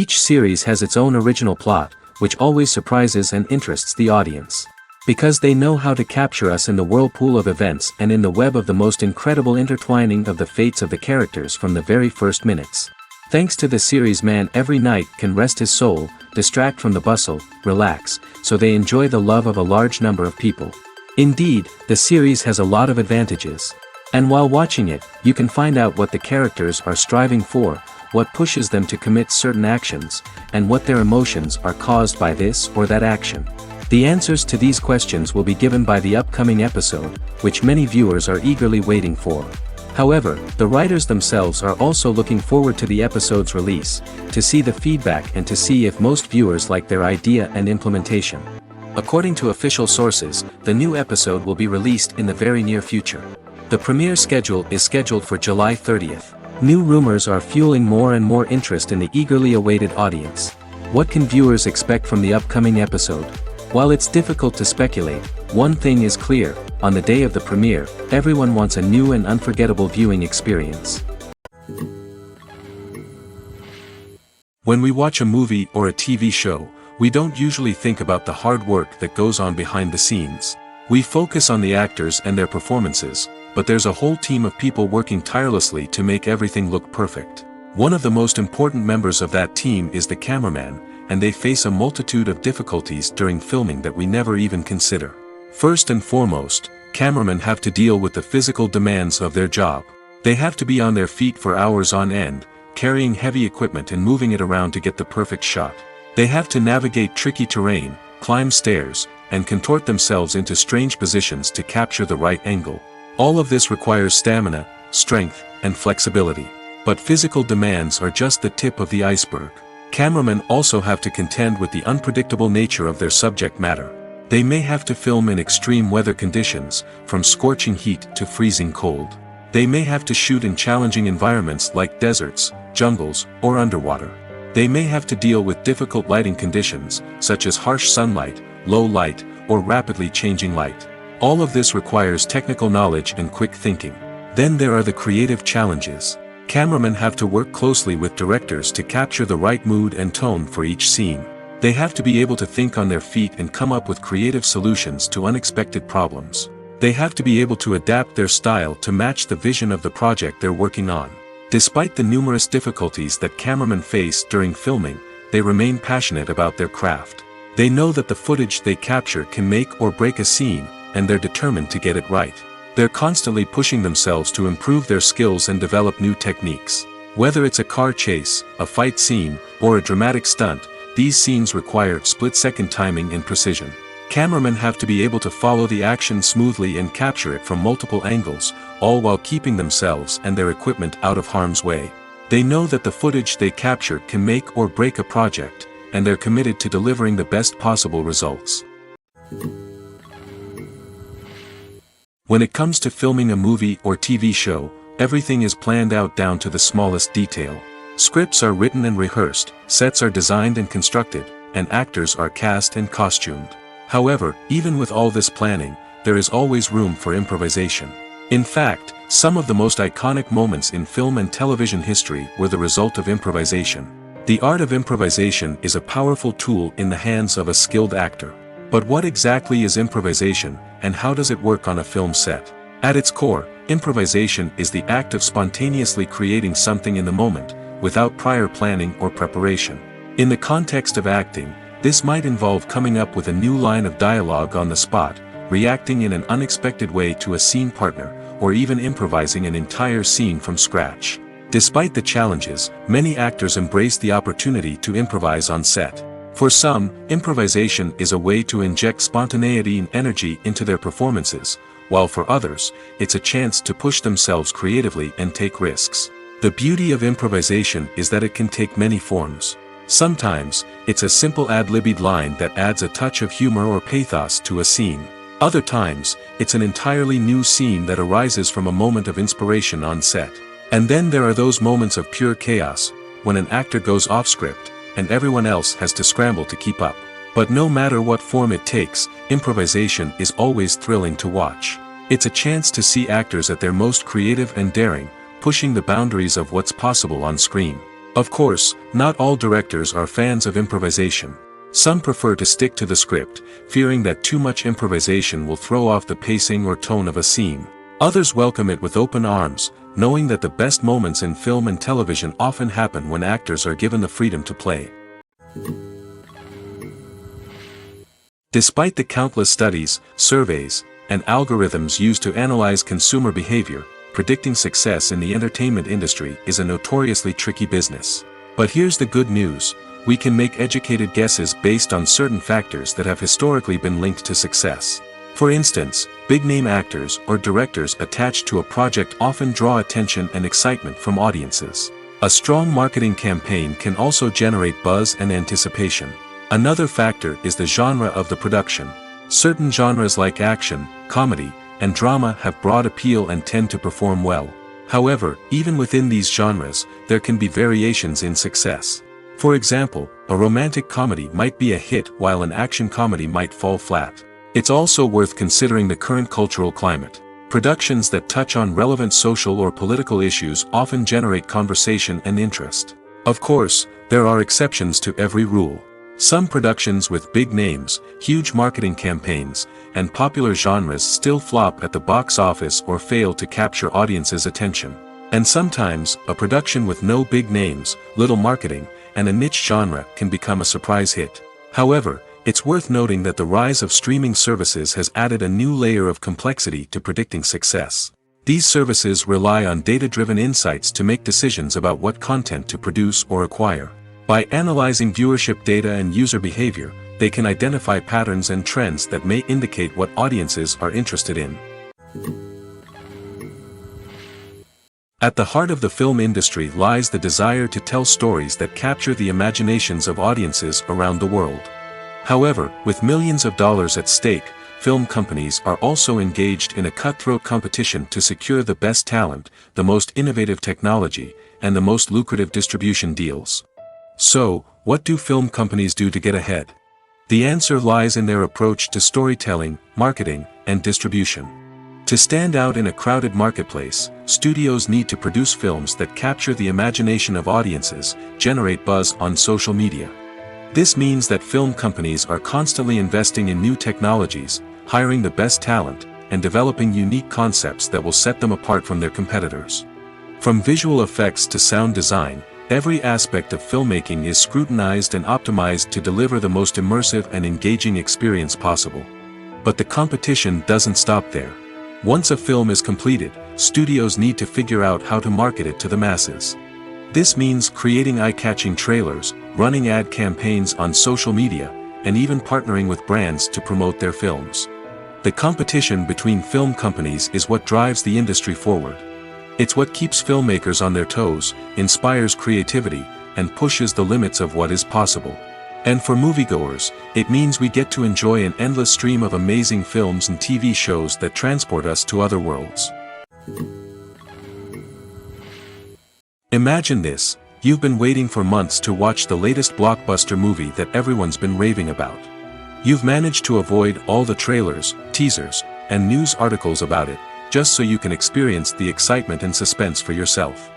Each series has its own original plot, which always surprises and interests the audience. Because they know how to capture us in the whirlpool of events and in the web of the most incredible intertwining of the fates of the characters from the very first minutes. Thanks to the series, man every night can rest his soul, distract from the bustle, relax, so they enjoy the love of a large number of people. Indeed, the series has a lot of advantages. And while watching it, you can find out what the characters are striving for, what pushes them to commit certain actions, and what their emotions are caused by this or that action. The answers to these questions will be given by the upcoming episode, which many viewers are eagerly waiting for. However, the writers themselves are also looking forward to the episode's release, to see the feedback and to see if most viewers like their idea and implementation. According to official sources, the new episode will be released in the very near future. The premiere schedule is scheduled for July 30th. New rumors are fueling more and more interest in the eagerly awaited audience. What can viewers expect from the upcoming episode? While it's difficult to speculate, one thing is clear: on the day of the premiere, everyone wants a new and unforgettable viewing experience. When we watch a movie or a TV show, we don't usually think about the hard work that goes on behind the scenes. We focus on the actors and their performances, but there's a whole team of people working tirelessly to make everything look perfect. One of the most important members of that team is the cameraman, and they face a multitude of difficulties during filming that we never even consider. First and foremost, cameramen have to deal with the physical demands of their job. They have to be on their feet for hours on end, carrying heavy equipment and moving it around to get the perfect shot. They have to navigate tricky terrain, climb stairs, and contort themselves into strange positions to capture the right angle. All of this requires stamina, strength, and flexibility. But physical demands are just the tip of the iceberg. Cameramen also have to contend with the unpredictable nature of their subject matter. They may have to film in extreme weather conditions, from scorching heat to freezing cold. They may have to shoot in challenging environments like deserts, jungles, or underwater. They may have to deal with difficult lighting conditions, such as harsh sunlight, low light, or rapidly changing light. All of this requires technical knowledge and quick thinking. Then there are the creative challenges. Cameramen have to work closely with directors to capture the right mood and tone for each scene. They have to be able to think on their feet and come up with creative solutions to unexpected problems. They have to be able to adapt their style to match the vision of the project they're working on. Despite the numerous difficulties that cameramen face during filming, they remain passionate about their craft. They know that the footage they capture can make or break a scene, and they're determined to get it right. They're constantly pushing themselves to improve their skills and develop new techniques. Whether it's a car chase, a fight scene, or a dramatic stunt, these scenes require split-second timing and precision. Cameramen have to be able to follow the action smoothly and capture it from multiple angles, all while keeping themselves and their equipment out of harm's way. They know that the footage they capture can make or break a project, and they're committed to delivering the best possible results. When it comes to filming a movie or TV show, everything is planned out down to the smallest detail. Scripts are written and rehearsed, sets are designed and constructed, and actors are cast and costumed. However, even with all this planning, there is always room for improvisation. In fact, some of the most iconic moments in film and television history were the result of improvisation. The art of improvisation is a powerful tool in the hands of a skilled actor. But what exactly is improvisation, and how does it work on a film set? At its core, improvisation is the act of spontaneously creating something in the moment, without prior planning or preparation. In the context of acting, this might involve coming up with a new line of dialogue on the spot, reacting in an unexpected way to a scene partner, or even improvising an entire scene from scratch. Despite the challenges, many actors embrace the opportunity to improvise on set. For some, improvisation is a way to inject spontaneity and energy into their performances, while for others, it's a chance to push themselves creatively and take risks. The beauty of improvisation is that it can take many forms. Sometimes, it's a simple ad-libbed line that adds a touch of humor or pathos to a scene. Other times, it's an entirely new scene that arises from a moment of inspiration on set. And then there are those moments of pure chaos, when an actor goes off script, and everyone else has to scramble to keep up. But no matter what form it takes, improvisation is always thrilling to watch. It's a chance to see actors at their most creative and daring, pushing the boundaries of what's possible on screen. Of course, not all directors are fans of improvisation. Some prefer to stick to the script, fearing that too much improvisation will throw off the pacing or tone of a scene. Others welcome it with open arms, knowing that the best moments in film and television often happen when actors are given the freedom to play. Despite the countless studies, surveys, and algorithms used to analyze consumer behavior, predicting success in the entertainment industry is a notoriously tricky business. But here's the good news: we can make educated guesses based on certain factors that have historically been linked to success. For instance, big-name actors or directors attached to a project often draw attention and excitement from audiences. A strong marketing campaign can also generate buzz and anticipation. Another factor is the genre of the production. Certain genres like action, comedy, and drama have broad appeal and tend to perform well. However, even within these genres, there can be variations in success. For example, a romantic comedy might be a hit while an action comedy might fall flat. It's also worth considering the current cultural climate. Productions that touch on relevant social or political issues often generate conversation and interest. Of course, there are exceptions to every rule. Some productions with big names, huge marketing campaigns, and popular genres still flop at the box office or fail to capture audiences' attention. And sometimes, a production with no big names, little marketing, and a niche genre can become a surprise hit. However, it's worth noting that the rise of streaming services has added a new layer of complexity to predicting success. These services rely on data-driven insights to make decisions about what content to produce or acquire. By analyzing viewership data and user behavior, they can identify patterns and trends that may indicate what audiences are interested in. At the heart of the film industry lies the desire to tell stories that capture the imaginations of audiences around the world. However, with millions of dollars at stake, film companies are also engaged in a cutthroat competition to secure the best talent, the most innovative technology, and the most lucrative distribution deals. So, what do film companies do to get ahead? The answer lies in their approach to storytelling, marketing, and distribution. To stand out in a crowded marketplace, studios need to produce films that capture the imagination of audiences, generate buzz on social media. This means that film companies are constantly investing in new technologies, hiring the best talent, and developing unique concepts that will set them apart from their competitors. From visual effects to sound design, every aspect of filmmaking is scrutinized and optimized to deliver the most immersive and engaging experience possible. But the competition doesn't stop there. Once a film is completed, studios need to figure out how to market it to the masses. This means creating eye-catching trailers, running ad campaigns on social media, and even partnering with brands to promote their films. The competition between film companies is what drives the industry forward. It's what keeps filmmakers on their toes, inspires creativity, and pushes the limits of what is possible. And for moviegoers, it means we get to enjoy an endless stream of amazing films and TV shows that transport us to other worlds. Imagine this: you've been waiting for months to watch the latest blockbuster movie that everyone's been raving about. You've managed to avoid all the trailers, teasers, and news articles about it, just so you can experience the excitement and suspense for yourself.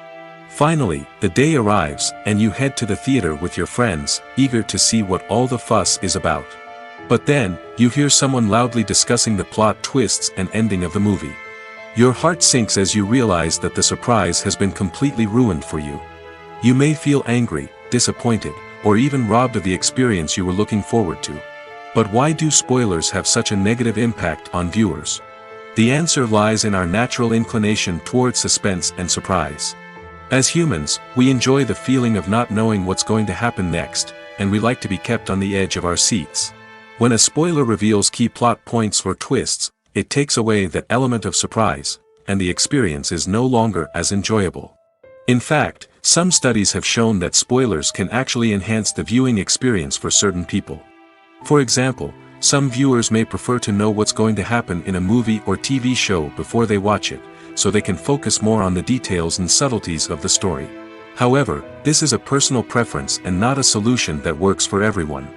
Finally, the day arrives, and you head to the theater with your friends, eager to see what all the fuss is about. But then, you hear someone loudly discussing the plot twists and ending of the movie. Your heart sinks as you realize that the surprise has been completely ruined for you. You may feel angry, disappointed, or even robbed of the experience you were looking forward to. But why do spoilers have such a negative impact on viewers? The answer lies in our natural inclination towards suspense and surprise. As humans, we enjoy the feeling of not knowing what's going to happen next, and we like to be kept on the edge of our seats. When a spoiler reveals key plot points or twists, it takes away that element of surprise, and the experience is no longer as enjoyable. In fact, some studies have shown that spoilers can actually enhance the viewing experience for certain people. For example, some viewers may prefer to know what's going to happen in a movie or TV show before they watch it, so they can focus more on the details and subtleties of the story. However, this is a personal preference and not a solution that works for everyone.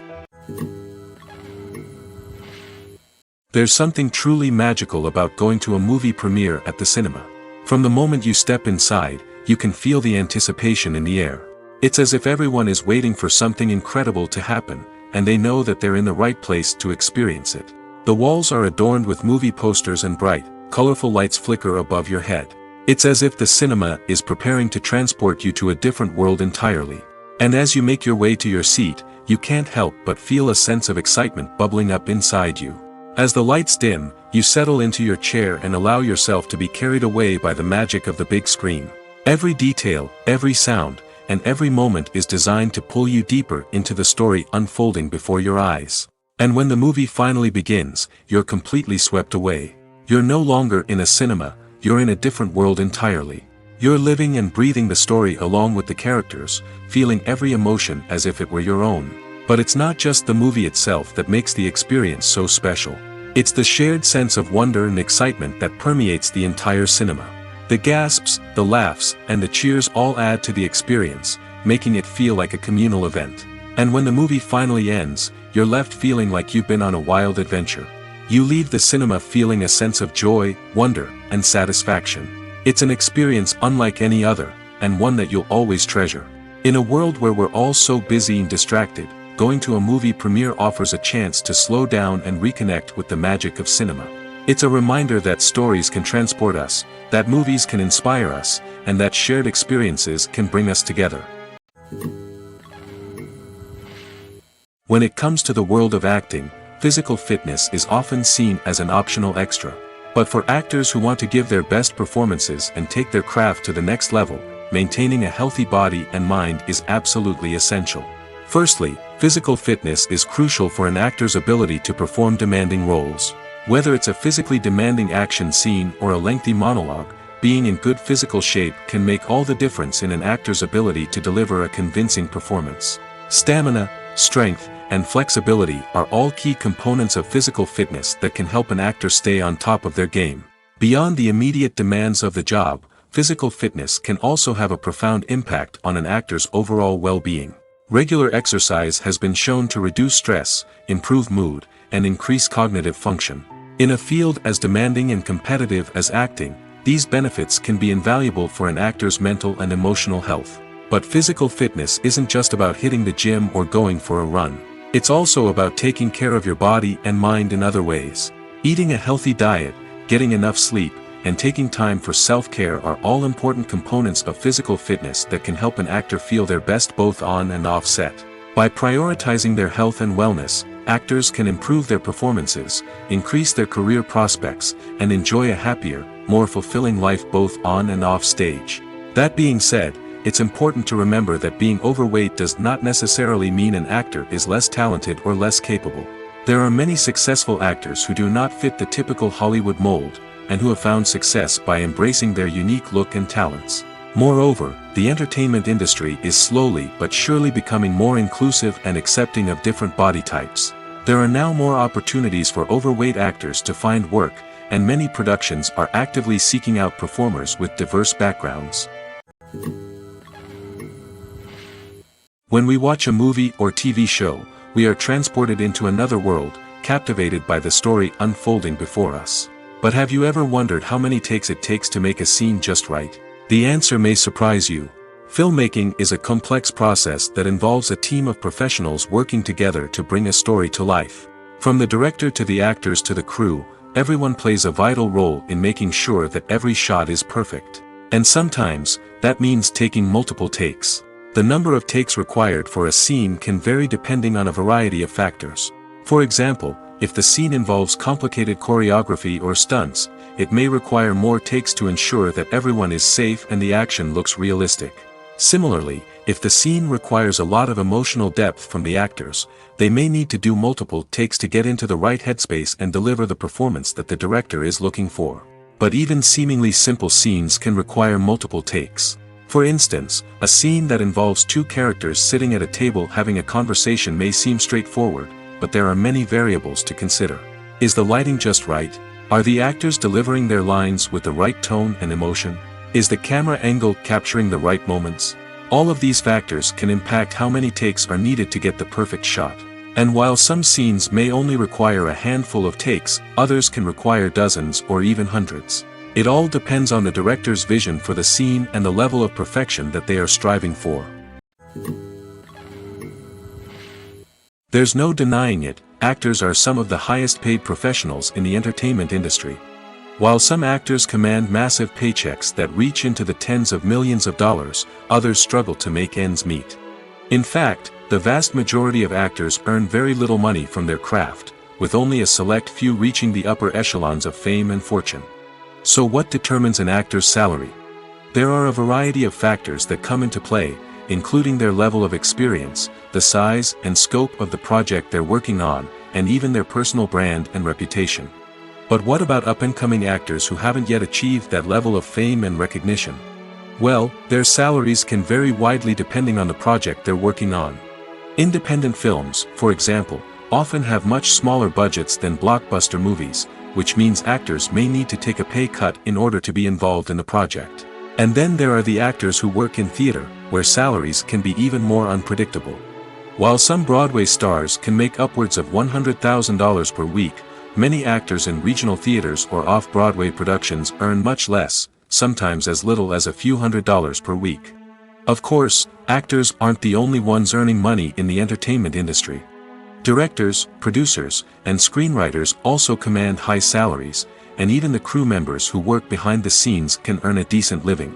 There's something truly magical about going to a movie premiere at the cinema. From the moment you step inside, you can feel the anticipation in the air. It's as if everyone is waiting for something incredible to happen, and they know that they're in the right place to experience it. The walls are adorned with movie posters and bright, colorful lights flicker above your head. It's as if the cinema is preparing to transport you to a different world entirely. And as you make your way to your seat, you can't help but feel a sense of excitement bubbling up inside you. As the lights dim, you settle into your chair and allow yourself to be carried away by the magic of the big screen. Every detail, every sound, and every moment is designed to pull you deeper into the story unfolding before your eyes. And when the movie finally begins, you're completely swept away. You're no longer in a cinema, you're in a different world entirely. You're living and breathing the story along with the characters, feeling every emotion as if it were your own. But it's not just the movie itself that makes the experience so special. It's the shared sense of wonder and excitement that permeates the entire cinema. The gasps, the laughs, and the cheers all add to the experience, making it feel like a communal event. And when the movie finally ends, you're left feeling like you've been on a wild adventure. You leave the cinema feeling a sense of joy, wonder, and satisfaction. It's an experience unlike any other, and one that you'll always treasure. In a world where we're all so busy and distracted, going to a movie premiere offers a chance to slow down and reconnect with the magic of cinema. It's a reminder that stories can transport us, that movies can inspire us, and that shared experiences can bring us together. When it comes to the world of acting, physical fitness is often seen as an optional extra. But for actors who want to give their best performances and take their craft to the next level, maintaining a healthy body and mind is absolutely essential. Firstly, physical fitness is crucial for an actor's ability to perform demanding roles. Whether it's a physically demanding action scene or a lengthy monologue, being in good physical shape can make all the difference in an actor's ability to deliver a convincing performance. Stamina, strength, and flexibility are all key components of physical fitness that can help an actor stay on top of their game. Beyond the immediate demands of the job, physical fitness can also have a profound impact on an actor's overall well-being. Regular exercise has been shown to reduce stress, improve mood, and increase cognitive function. In a field as demanding and competitive as acting, these benefits can be invaluable for an actor's mental and emotional health. But physical fitness isn't just about hitting the gym or going for a run. It's also about taking care of your body and mind in other ways. Eating a healthy diet, getting enough sleep, and taking time for self-care are all important components of physical fitness that can help an actor feel their best both on and off set. By prioritizing their health and wellness, actors can improve their performances, increase their career prospects, and enjoy a happier, more fulfilling life both on and off stage. That being said, it's important to remember that being overweight does not necessarily mean an actor is less talented or less capable. There are many successful actors who do not fit the typical Hollywood mold, and who have found success by embracing their unique look and talents. Moreover, the entertainment industry is slowly but surely becoming more inclusive and accepting of different body types. There are now more opportunities for overweight actors to find work, and many productions are actively seeking out performers with diverse backgrounds. When we watch a movie or TV show, we are transported into another world, captivated by the story unfolding before us. But have you ever wondered how many takes it takes to make a scene just right? The answer may surprise you. Filmmaking is a complex process that involves a team of professionals working together to bring a story to life. From the director to the actors to the crew, everyone plays a vital role in making sure that every shot is perfect. And sometimes, that means taking multiple takes. The number of takes required for a scene can vary depending on a variety of factors. For example, if the scene involves complicated choreography or stunts, it may require more takes to ensure that everyone is safe and the action looks realistic. Similarly, if the scene requires a lot of emotional depth from the actors, they may need to do multiple takes to get into the right headspace and deliver the performance that the director is looking for. But even seemingly simple scenes can require multiple takes. For instance, a scene that involves two characters sitting at a table having a conversation may seem straightforward, but there are many variables to consider. Is the lighting just right? Are the actors delivering their lines with the right tone and emotion? Is the camera angle capturing the right moments? All of these factors can impact how many takes are needed to get the perfect shot. And while some scenes may only require a handful of takes, others can require dozens or even hundreds. It all depends on the director's vision for the scene and the level of perfection that they are striving for. There's no denying it, actors are some of the highest paid professionals in the entertainment industry. While some actors command massive paychecks that reach into the tens of millions of dollars, others struggle to make ends meet. In fact, the vast majority of actors earn very little money from their craft, with only a select few reaching the upper echelons of fame and fortune. So what determines an actor's salary? There are a variety of factors that come into play, including their level of experience, the size and scope of the project they're working on, and even their personal brand and reputation. But what about up-and-coming actors who haven't yet achieved that level of fame and recognition? Well, their salaries can vary widely depending on the project they're working on. Independent films, for example, often have much smaller budgets than blockbuster movies, which means actors may need to take a pay cut in order to be involved in the project. And then there are the actors who work in theater, where salaries can be even more unpredictable. While some Broadway stars can make upwards of $100,000 per week, many actors in regional theaters or off-Broadway productions earn much less, sometimes as little as a few $100s per week. Of course, actors aren't the only ones earning money in the entertainment industry. Directors, producers, and screenwriters also command high salaries, and even the crew members who work behind the scenes can earn a decent living.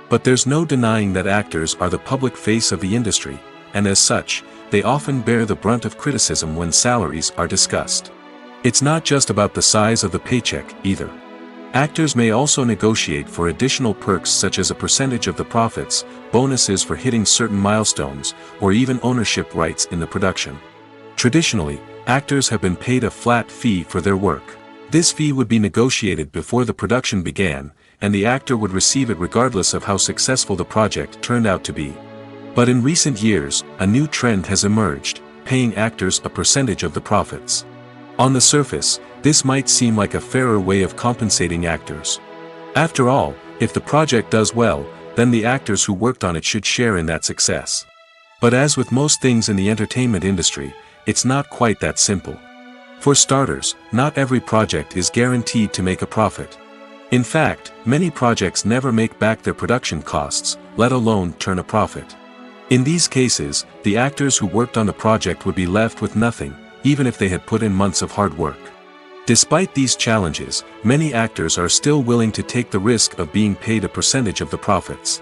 But there's no denying that actors are the public face of the industry, and as such, they often bear the brunt of criticism when salaries are discussed. It's not just about the size of the paycheck, either. Actors may also negotiate for additional perks such as a percentage of the profits, bonuses for hitting certain milestones, or even ownership rights in the production. Traditionally, actors have been paid a flat fee for their work. This fee would be negotiated before the production began, and the actor would receive it regardless of how successful the project turned out to be. But in recent years, a new trend has emerged, paying actors a percentage of the profits. On the surface, this might seem like a fairer way of compensating actors. After all, if the project does well, then the actors who worked on it should share in that success. But as with most things in the entertainment industry, it's not quite that simple. For starters, not every project is guaranteed to make a profit. In fact, many projects never make back their production costs, let alone turn a profit. In these cases, the actors who worked on the project would be left with nothing, even if they had put in months of hard work. Despite these challenges, many actors are still willing to take the risk of being paid a percentage of the profits.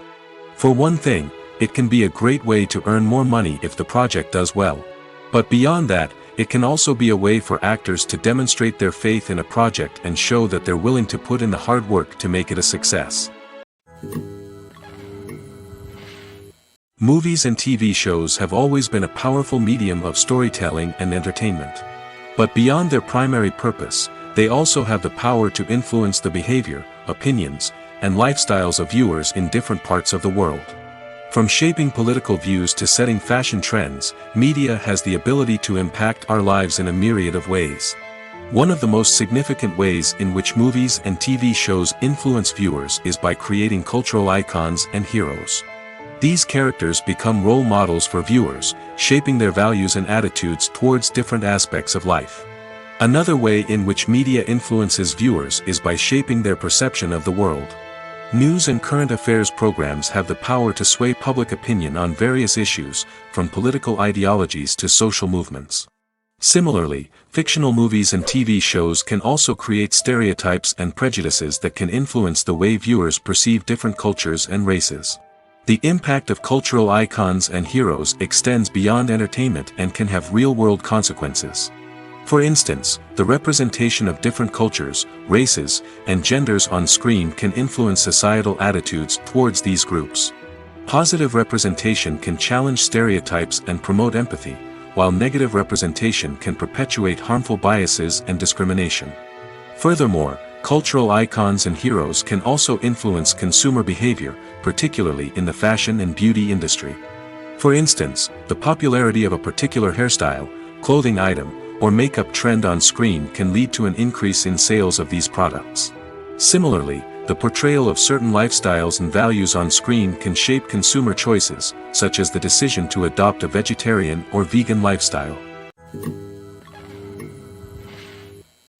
For one thing, it can be a great way to earn more money if the project does well. But beyond that, it can also be a way for actors to demonstrate their faith in a project and show that they're willing to put in the hard work to make it a success. Movies and TV shows have always been a powerful medium of storytelling and entertainment. But beyond their primary purpose, they also have the power to influence the behavior, opinions, and lifestyles of viewers in different parts of the world. From shaping political views to setting fashion trends, media has the ability to impact our lives in a myriad of ways. One of the most significant ways in which movies and TV shows influence viewers is by creating cultural icons and heroes. These characters become role models for viewers, shaping their values and attitudes towards different aspects of life. Another way in which media influences viewers is by shaping their perception of the world. News and current affairs programs have the power to sway public opinion on various issues, from political ideologies to social movements. Similarly, fictional movies and TV shows can also create stereotypes and prejudices that can influence the way viewers perceive different cultures and races. The impact of cultural icons and heroes extends beyond entertainment and can have real-world consequences. For instance, the representation of different cultures, races, and genders on screen can influence societal attitudes towards these groups. Positive representation can challenge stereotypes and promote empathy, while negative representation can perpetuate harmful biases and discrimination. Furthermore, cultural icons and heroes can also influence consumer behavior, particularly in the fashion and beauty industry. For instance, the popularity of a particular hairstyle, clothing item, or makeup trend on screen can lead to an increase in sales of these products. Similarly, the portrayal of certain lifestyles and values on screen can shape consumer choices, such as the decision to adopt a vegetarian or vegan lifestyle.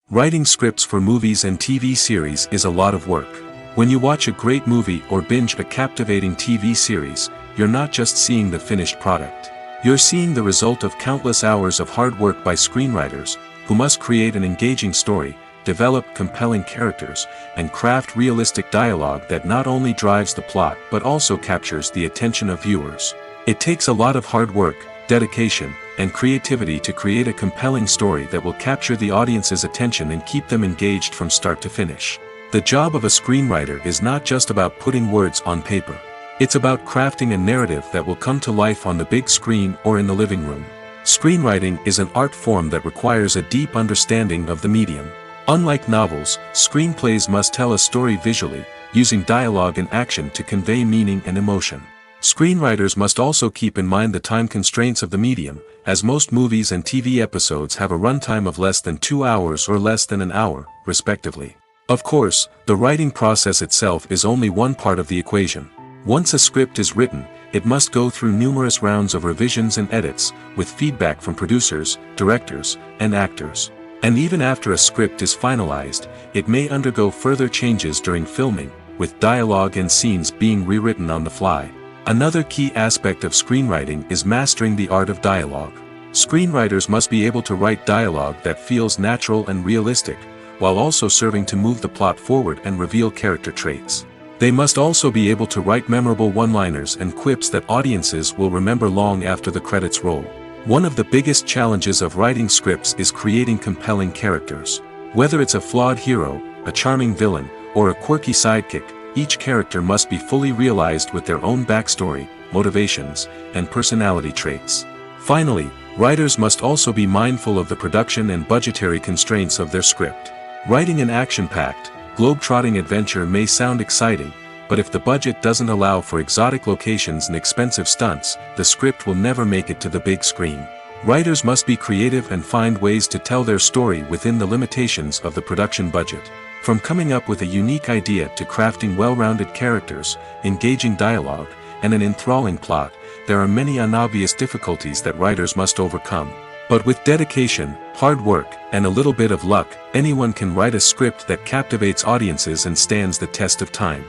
Writing scripts for movies and TV series is a lot of work. When you watch a great movie or binge a captivating TV series, you're not just seeing the finished product. You're seeing the result of countless hours of hard work by screenwriters, who must create an engaging story, develop compelling characters, and craft realistic dialogue that not only drives the plot but also captures the attention of viewers. It takes a lot of hard work, dedication, and creativity to create a compelling story that will capture the audience's attention and keep them engaged from start to finish. The job of a screenwriter is not just about putting words on paper. It's about crafting a narrative that will come to life on the big screen or in the living room. Screenwriting is an art form that requires a deep understanding of the medium. Unlike novels, screenplays must tell a story visually, using dialogue and action to convey meaning and emotion. Screenwriters must also keep in mind the time constraints of the medium, as most movies and TV episodes have a runtime of less than 2 hours or less than an hour, respectively. Of course, the writing process itself is only one part of the equation. Once a script is written, it must go through numerous rounds of revisions and edits, with feedback from producers, directors, and actors. And even after a script is finalized, it may undergo further changes during filming, with dialogue and scenes being rewritten on the fly. Another key aspect of screenwriting is mastering the art of dialogue. Screenwriters must be able to write dialogue that feels natural and realistic, while also serving to move the plot forward and reveal character traits. They must also be able to write memorable one-liners and quips that audiences will remember long after the credits roll. One of the biggest challenges of writing scripts is creating compelling characters. Whether it's a flawed hero, a charming villain, or a quirky sidekick, each character must be fully realized with their own backstory, motivations, and personality traits. Finally, writers must also be mindful of the production and budgetary constraints of their script. Writing an action-packed, globe-trotting adventure may sound exciting, but if the budget doesn't allow for exotic locations and expensive stunts, the script will never make it to the big screen. Writers must be creative and find ways to tell their story within the limitations of the production budget. From coming up with a unique idea to crafting well-rounded characters, engaging dialogue, and an enthralling plot, there are many unobvious difficulties that writers must overcome. But with dedication, hard work, and a little bit of luck, anyone can write a script that captivates audiences and stands the test of time.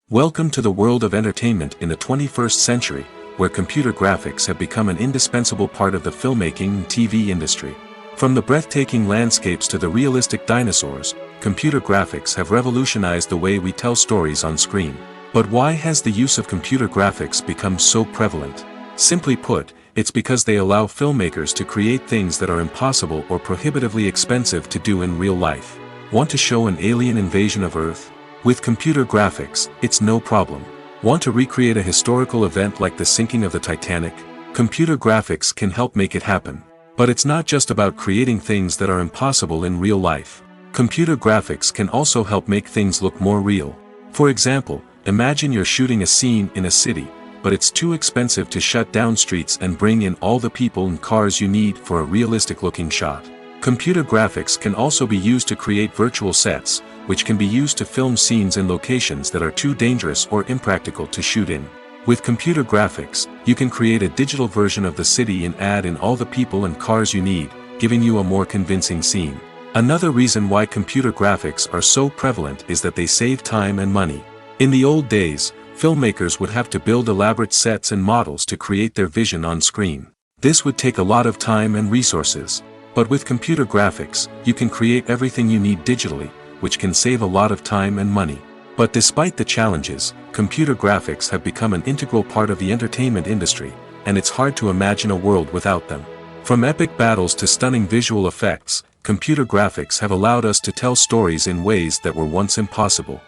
Welcome to the world of entertainment in the 21st century, where computer graphics have become an indispensable part of the filmmaking and TV industry. From the breathtaking landscapes to the realistic dinosaurs, computer graphics have revolutionized the way we tell stories on screen. But why has the use of computer graphics become so prevalent? Simply put, it's because they allow filmmakers to create things that are impossible or prohibitively expensive to do in real life. Want to show an alien invasion of Earth? With computer graphics, it's no problem. Want to recreate a historical event like the sinking of the Titanic? Computer graphics can help make it happen. But it's not just about creating things that are impossible in real life. Computer graphics can also help make things look more real. For example, imagine you're shooting a scene in a city, but it's too expensive to shut down streets and bring in all the people and cars you need for a realistic-looking shot. Computer graphics can also be used to create virtual sets, which can be used to film scenes in locations that are too dangerous or impractical to shoot in. With computer graphics, you can create a digital version of the city and add in all the people and cars you need, giving you a more convincing scene. Another reason why computer graphics are so prevalent is that they save time and money. In the old days, filmmakers would have to build elaborate sets and models to create their vision on screen. This would take a lot of time and resources. But with computer graphics, you can create everything you need digitally, which can save a lot of time and money. But despite the challenges, computer graphics have become an integral part of the entertainment industry, and it's hard to imagine a world without them. From epic battles to stunning visual effects, computer graphics have allowed us to tell stories in ways that were once impossible.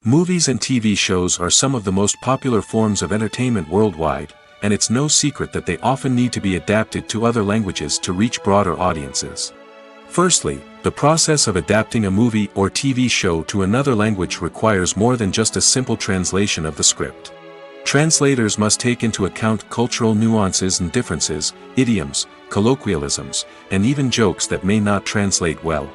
Movies and TV shows are some of the most popular forms of entertainment worldwide, and it's no secret that they often need to be adapted to other languages to reach broader audiences. Firstly, the process of adapting a movie or TV show to another language requires more than just a simple translation of the script. Translators must take into account cultural nuances and differences, idioms, colloquialisms, and even jokes that may not translate well.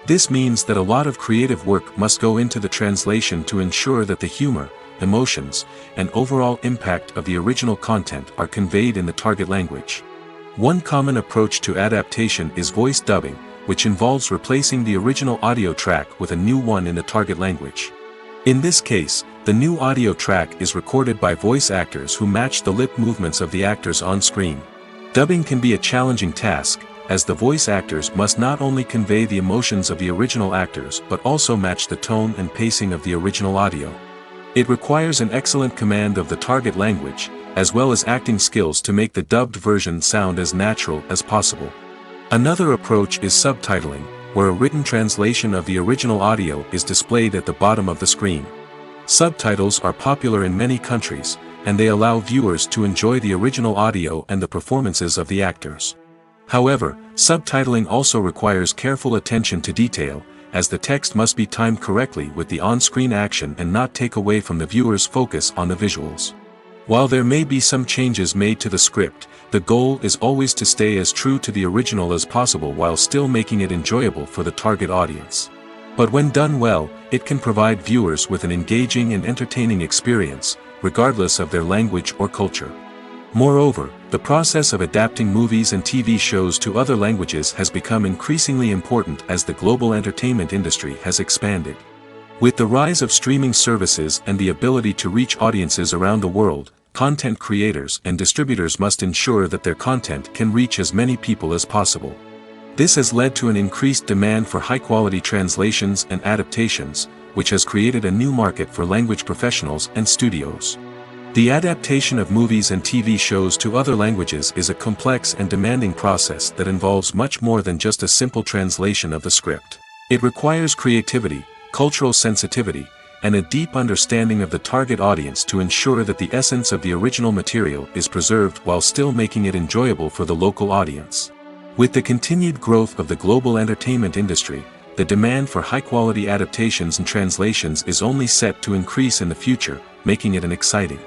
This means that a lot of creative work must go into the translation to ensure that the humor, emotions, and overall impact of the original content are conveyed in the target language. One common approach to adaptation is voice dubbing, which involves replacing the original audio track with a new one in the target language. In this case, the new audio track is recorded by voice actors who match the lip movements of the actors on screen. Dubbing can be a challenging task, as the voice actors must not only convey the emotions of the original actors but also match the tone and pacing of the original audio. It requires an excellent command of the target language, as well as acting skills to make the dubbed version sound as natural as possible. Another approach is subtitling, where a written translation of the original audio is displayed at the bottom of the screen. Subtitles are popular in many countries, and they allow viewers to enjoy the original audio and the performances of the actors. However, subtitling also requires careful attention to detail, as the text must be timed correctly with the on-screen action and not take away from the viewer's focus on the visuals. While there may be some changes made to the script, the goal is always to stay as true to the original as possible while still making it enjoyable for the target audience. But when done well, it can provide viewers with an engaging and entertaining experience, regardless of their language or culture. Moreover, the process of adapting movies and TV shows to other languages has become increasingly important as the global entertainment industry has expanded. With the rise of streaming services and the ability to reach audiences around the world, content creators and distributors must ensure that their content can reach as many people as possible. This has led to an increased demand for high-quality translations and adaptations, which has created a new market for language professionals and studios. The adaptation of movies and TV shows to other languages is a complex and demanding process that involves much more than just a simple translation of the script. It requires creativity, cultural sensitivity, and a deep understanding of the target audience to ensure that the essence of the original material is preserved while still making it enjoyable for the local audience. With the continued growth of the global entertainment industry, the demand for high-quality adaptations and translations is only set to increase in the future, making it an exciting.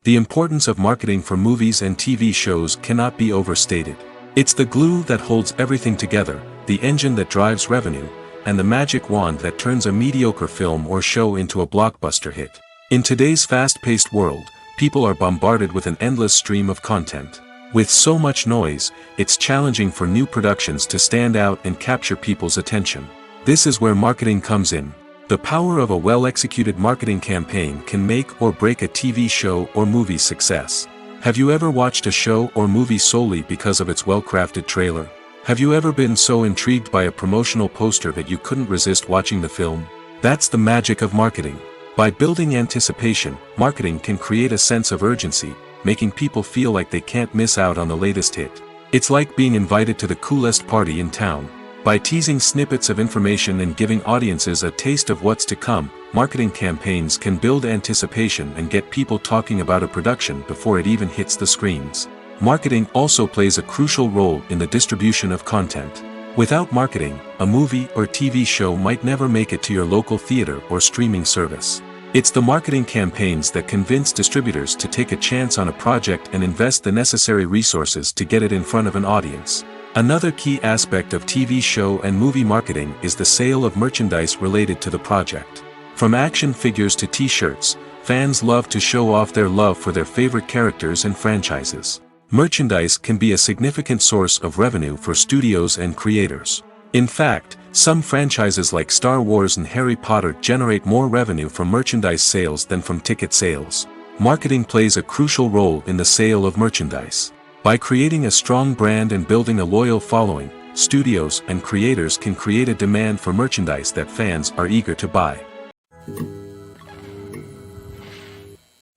The importance of marketing for movies and TV shows cannot be overstated. It's the glue that holds everything together, the engine that drives revenue, and the magic wand that turns a mediocre film or show into a blockbuster hit. In today's fast-paced world, people are bombarded with an endless stream of content. With so much noise, it's challenging for new productions to stand out and capture people's attention. This is where marketing comes in. The power of a well-executed marketing campaign can make or break a TV show or movie's success. Have you ever watched a show or movie solely because of its well-crafted trailer? Have you ever been so intrigued by a promotional poster that you couldn't resist watching the film? That's the magic of marketing. By building anticipation, marketing can create a sense of urgency, making people feel like they can't miss out on the latest hit. It's like being invited to the coolest party in town. By teasing snippets of information and giving audiences a taste of what's to come, marketing campaigns can build anticipation and get people talking about a production before it even hits the screens. Marketing also plays a crucial role in the distribution of content. Without marketing, a movie or TV show might never make it to your local theater or streaming service. It's the marketing campaigns that convince distributors to take a chance on a project and invest the necessary resources to get it in front of an audience. Another key aspect of TV show and movie marketing is the sale of merchandise related to the project. From action figures to t-shirts, fans love to show off their love for their favorite characters and franchises. Merchandise can be a significant source of revenue for studios and creators. In fact, some franchises like Star Wars and Harry Potter generate more revenue from merchandise sales than from ticket sales. Marketing plays a crucial role in the sale of merchandise. By creating a strong brand and building a loyal following, studios and creators can create a demand for merchandise that fans are eager to buy.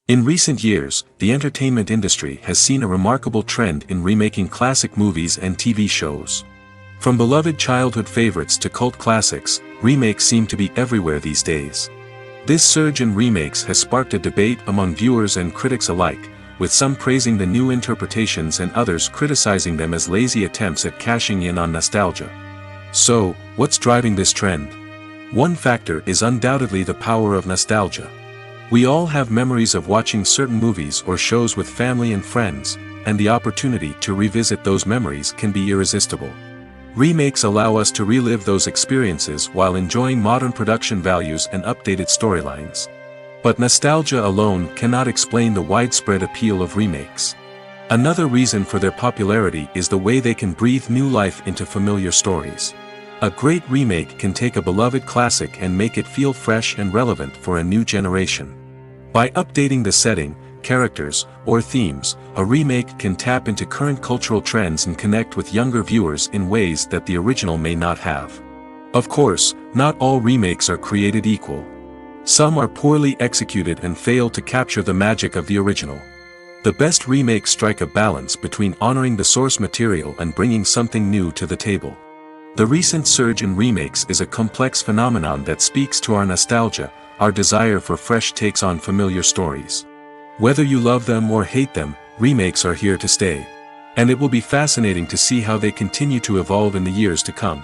In recent years, the entertainment industry has seen a remarkable trend in remaking classic movies and TV shows. From beloved childhood favorites to cult classics, remakes seem to be everywhere these days. This surge in remakes has sparked a debate among viewers and critics alike, with some praising the new interpretations and others criticizing them as lazy attempts at cashing in on nostalgia. So, what's driving this trend? One factor is undoubtedly the power of nostalgia. We all have memories of watching certain movies or shows with family and friends, and the opportunity to revisit those memories can be irresistible. Remakes allow us to relive those experiences while enjoying modern production values and updated storylines. But nostalgia alone cannot explain the widespread appeal of remakes. Another reason for their popularity is the way they can breathe new life into familiar stories. A great remake can take a beloved classic and make it feel fresh and relevant for a new generation. By updating the setting, characters, or themes, a remake can tap into current cultural trends and connect with younger viewers in ways that the original may not have. Of course, not all remakes are created equal. Some are poorly executed and fail to capture the magic of the original. The best remakes strike a balance between honoring the source material and bringing something new to the table. The recent surge in remakes is a complex phenomenon that speaks to our nostalgia, our desire for fresh takes on familiar stories. Whether you love them or hate them, remakes are here to stay. And it will be fascinating to see how they continue to evolve in the years to come.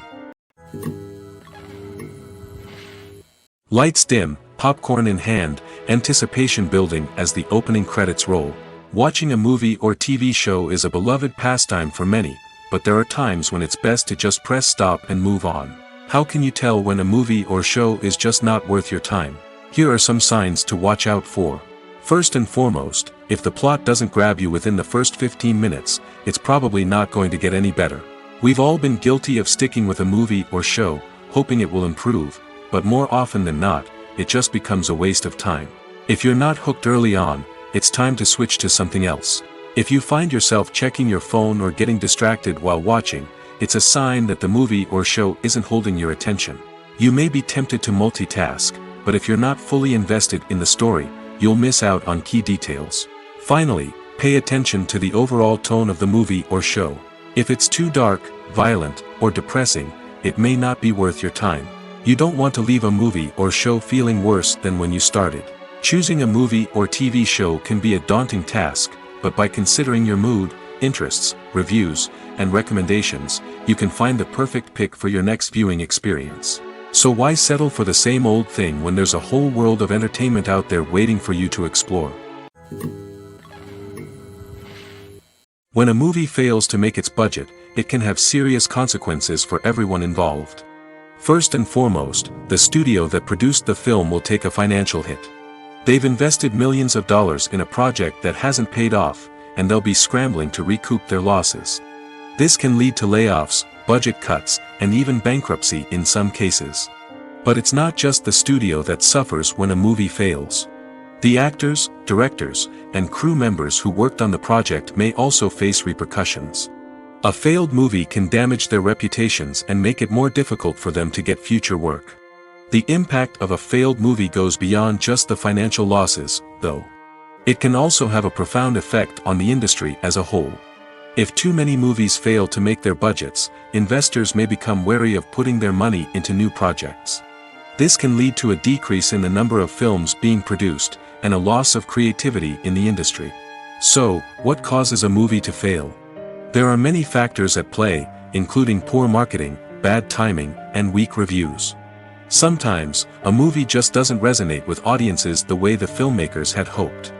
Lights dim, popcorn in hand, anticipation building as the opening credits roll. Watching a movie or TV show is a beloved pastime for many, but there are times when it's best to just press stop and move on. How can you tell when a movie or show is just not worth your time? Here are some signs to watch out for. First and foremost, if the plot doesn't grab you within the first 15 minutes, it's probably not going to get any better. We've all been guilty of sticking with a movie or show, hoping it will improve, but more often than not, it just becomes a waste of time. If you're not hooked early on, it's time to switch to something else. If you find yourself checking your phone or getting distracted while watching, it's a sign that the movie or show isn't holding your attention. You may be tempted to multitask, but if you're not fully invested in the story, you'll miss out on key details. Finally, pay attention to the overall tone of the movie or show. If it's too dark, violent, or depressing, it may not be worth your time. You don't want to leave a movie or show feeling worse than when you started. Choosing a movie or TV show can be a daunting task, but by considering your mood, interests, reviews, and recommendations, you can find the perfect pick for your next viewing experience. So why settle for the same old thing when there's a whole world of entertainment out there waiting for you to explore? When a movie fails to make its budget, it can have serious consequences for everyone involved. First and foremost, the studio that produced the film will take a financial hit. They've invested millions of dollars in a project that hasn't paid off, and they'll be scrambling to recoup their losses. This can lead to layoffs, budget cuts, and even bankruptcy in some cases. But it's not just the studio that suffers when a movie fails. The actors, directors, and crew members who worked on the project may also face repercussions. A failed movie can damage their reputations and make it more difficult for them to get future work. The impact of a failed movie goes beyond just the financial losses, though. It can also have a profound effect on the industry as a whole. If too many movies fail to make their budgets, investors may become wary of putting their money into new projects. This can lead to a decrease in the number of films being produced, and a loss of creativity in the industry. So, what causes a movie to fail? There are many factors at play, including poor marketing, bad timing, and weak reviews. Sometimes, a movie just doesn't resonate with audiences the way the filmmakers had hoped.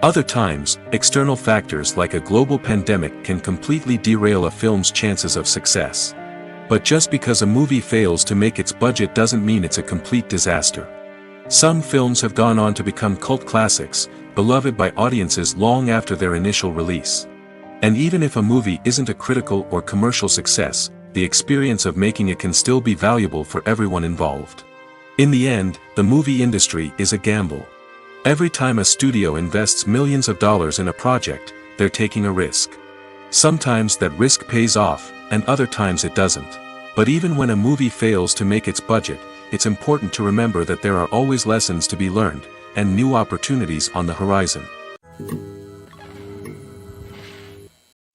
Other times, external factors like a global pandemic can completely derail a film's chances of success. But just because a movie fails to make its budget doesn't mean it's a complete disaster. Some films have gone on to become cult classics, beloved by audiences long after their initial release. And even if a movie isn't a critical or commercial success, the experience of making it can still be valuable for everyone involved. In the end, the movie industry is a gamble. Every time a studio invests millions of dollars in a project, they're taking a risk. Sometimes that risk pays off, and other times it doesn't. But even when a movie fails to make its budget, it's important to remember that there are always lessons to be learned, and new opportunities on the horizon.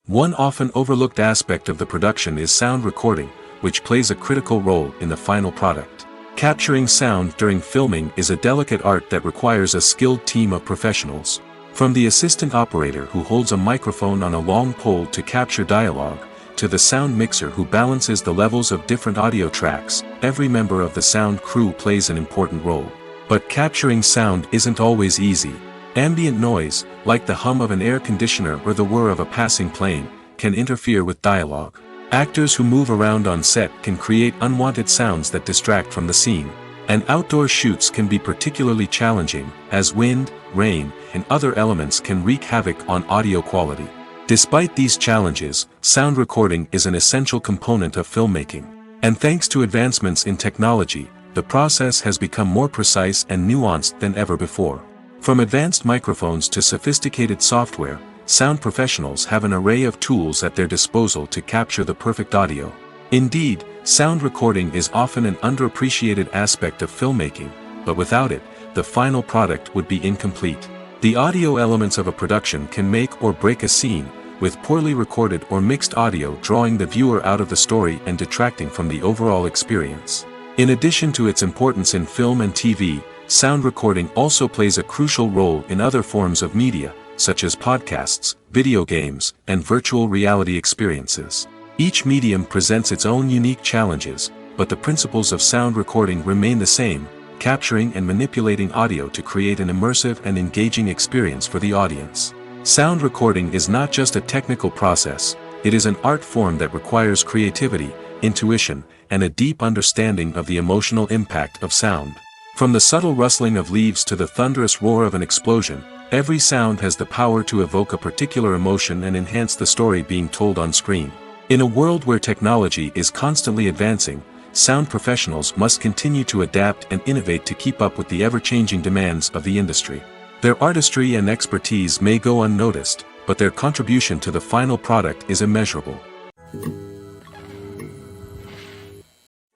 One often overlooked aspect of the production is sound recording, which plays a critical role in the final product. Capturing sound during filming is a delicate art that requires a skilled team of professionals. From the assistant operator who holds a microphone on a long pole to capture dialogue, to the sound mixer who balances the levels of different audio tracks, every member of the sound crew plays an important role. But capturing sound isn't always easy. Ambient noise, like the hum of an air conditioner or the whir of a passing plane, can interfere with dialogue. Actors who move around on set can create unwanted sounds that distract from the scene. And outdoor shoots can be particularly challenging, as wind, rain, and other elements can wreak havoc on audio quality. Despite these challenges, sound recording is an essential component of filmmaking. And thanks to advancements in technology, the process has become more precise and nuanced than ever before. From advanced microphones to sophisticated software, sound professionals have an array of tools at their disposal to capture the perfect audio. Indeed, sound recording is often an underappreciated aspect of filmmaking, but without it, the final product would be incomplete. The audio elements of a production can make or break a scene, with poorly recorded or mixed audio drawing the viewer out of the story and detracting from the overall experience. In addition to its importance in film and TV, sound recording also plays a crucial role in other forms of media, such as podcasts, video games, and virtual reality experiences. Each medium presents its own unique challenges, but the principles of sound recording remain the same, capturing and manipulating audio to create an immersive and engaging experience for the audience. Sound recording is not just a technical process, it is an art form that requires creativity, intuition, and a deep understanding of the emotional impact of sound. From the subtle rustling of leaves to the thunderous roar of an explosion, every sound has the power to evoke a particular emotion and enhance the story being told on screen. In a world where technology is constantly advancing, sound professionals must continue to adapt and innovate to keep up with the ever-changing demands of the industry. Their artistry and expertise may go unnoticed, but their contribution to the final product is immeasurable.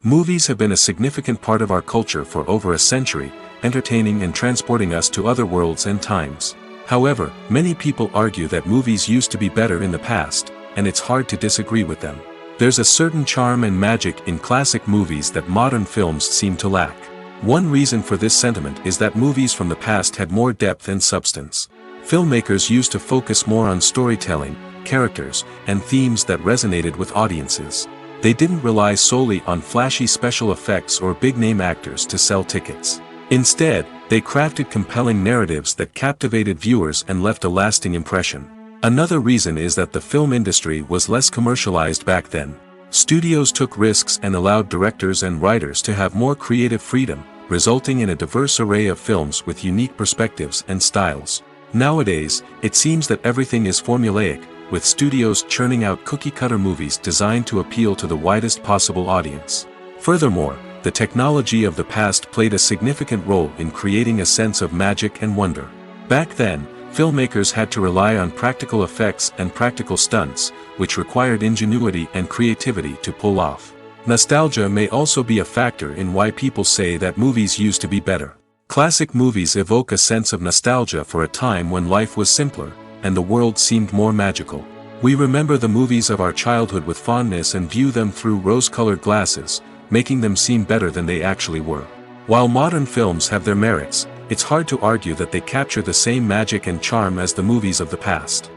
Movies have been a significant part of our culture for over a century, entertaining and transporting us to other worlds and times. However, many people argue that movies used to be better in the past, and it's hard to disagree with them. There's a certain charm and magic in classic movies that modern films seem to lack. One reason for this sentiment is that movies from the past had more depth and substance. Filmmakers used to focus more on storytelling, characters, and themes that resonated with audiences. They didn't rely solely on flashy special effects or big-name actors to sell tickets. Instead, they crafted compelling narratives that captivated viewers and left a lasting impression. Another reason is that the film industry was less commercialized back then. Studios took risks and allowed directors and writers to have more creative freedom, resulting in a diverse array of films with unique perspectives and styles. Nowadays, it seems that everything is formulaic, with studios churning out cookie-cutter movies designed to appeal to the widest possible audience. Furthermore, the technology of the past played a significant role in creating a sense of magic and wonder. Back then, filmmakers had to rely on practical effects and practical stunts, which required ingenuity and creativity to pull off. Nostalgia may also be a factor in why people say that movies used to be better. Classic movies evoke a sense of nostalgia for a time when life was simpler, and the world seemed more magical. We remember the movies of our childhood with fondness and view them through rose-colored glasses, making them seem better than they actually were. While modern films have their merits, it's hard to argue that they capture the same magic and charm as the movies of the past.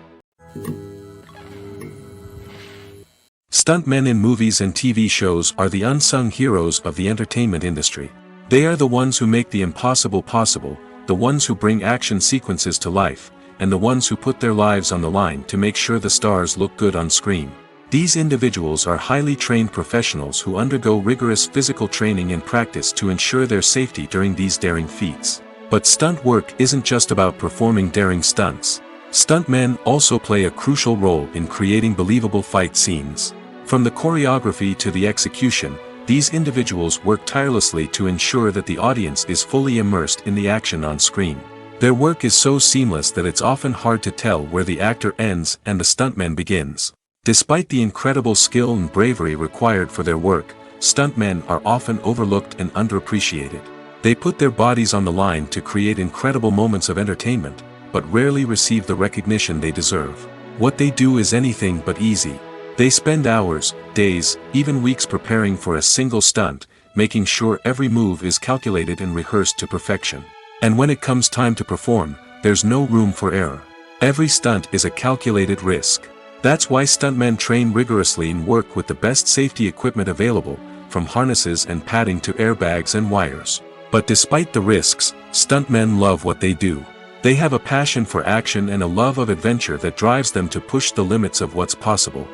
Stuntmen in movies and TV shows are the unsung heroes of the entertainment industry. They are the ones who make the impossible possible, the ones who bring action sequences to life, and the ones who put their lives on the line to make sure the stars look good on screen. These individuals are highly trained professionals who undergo rigorous physical training and practice to ensure their safety during these daring feats. But stunt work isn't just about performing daring stunts. Stuntmen also play a crucial role in creating believable fight scenes. From the choreography to the execution, these individuals work tirelessly to ensure that the audience is fully immersed in the action on screen. Their work is so seamless that it's often hard to tell where the actor ends and the stuntman begins. Despite the incredible skill and bravery required for their work, stuntmen are often overlooked and underappreciated. They put their bodies on the line to create incredible moments of entertainment, but rarely receive the recognition they deserve. What they do is anything but easy. They spend hours, days, even weeks preparing for a single stunt, making sure every move is calculated and rehearsed to perfection. And when it comes time to perform, there's no room for error. Every stunt is a calculated risk. That's why stuntmen train rigorously and work with the best safety equipment available, from harnesses and padding to airbags and wires. But despite the risks, stuntmen love what they do. They have a passion for action and a love of adventure that drives them to push the limits of what's possible.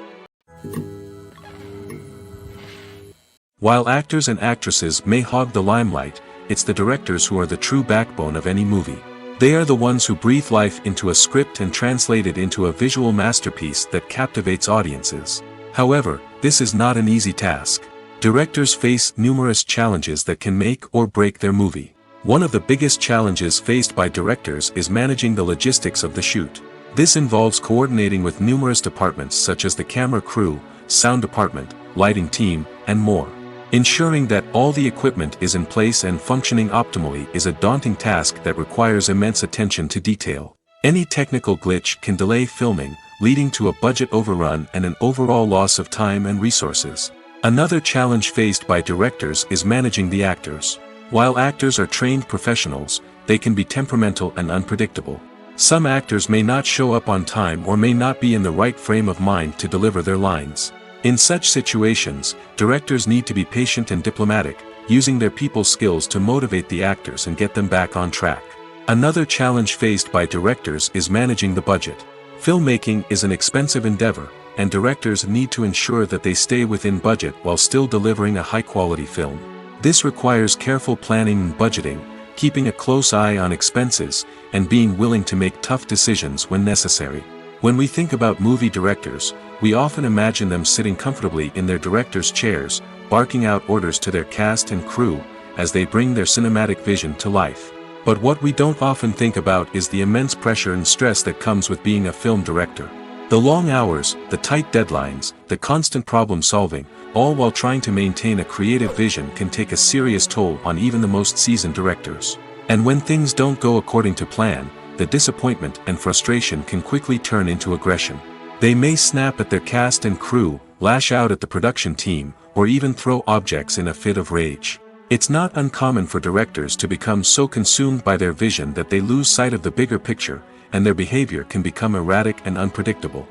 While actors and actresses may hog the limelight, it's the directors who are the true backbone of any movie. They are the ones who breathe life into a script and translate it into a visual masterpiece that captivates audiences. However, this is not an easy task. Directors face numerous challenges that can make or break their movie. One of the biggest challenges faced by directors is managing the logistics of the shoot. This involves coordinating with numerous departments such as the camera crew, sound department, lighting team, and more. Ensuring that all the equipment is in place and functioning optimally is a daunting task that requires immense attention to detail. Any technical glitch can delay filming, leading to a budget overrun and an overall loss of time and resources. Another challenge faced by directors is managing the actors. While actors are trained professionals, they can be temperamental and unpredictable. Some actors may not show up on time or may not be in the right frame of mind to deliver their lines. In such situations, directors need to be patient and diplomatic, using their people skills to motivate the actors and get them back on track. Another challenge faced by directors is managing the budget. Filmmaking is an expensive endeavor, and directors need to ensure that they stay within budget while still delivering a high-quality film. This requires careful planning and budgeting, keeping a close eye on expenses, and being willing to make tough decisions when necessary. When we think about movie directors, we often imagine them sitting comfortably in their director's chairs, barking out orders to their cast and crew, as they bring their cinematic vision to life. But what we don't often think about is the immense pressure and stress that comes with being a film director. The long hours, the tight deadlines, the constant problem solving, all while trying to maintain a creative vision can take a serious toll on even the most seasoned directors. And when things don't go according to plan, the disappointment and frustration can quickly turn into aggression. They may snap at their cast and crew, lash out at the production team, or even throw objects in a fit of rage. It's not uncommon for directors to become so consumed by their vision that they lose sight of the bigger picture, and their behavior can become erratic and unpredictable.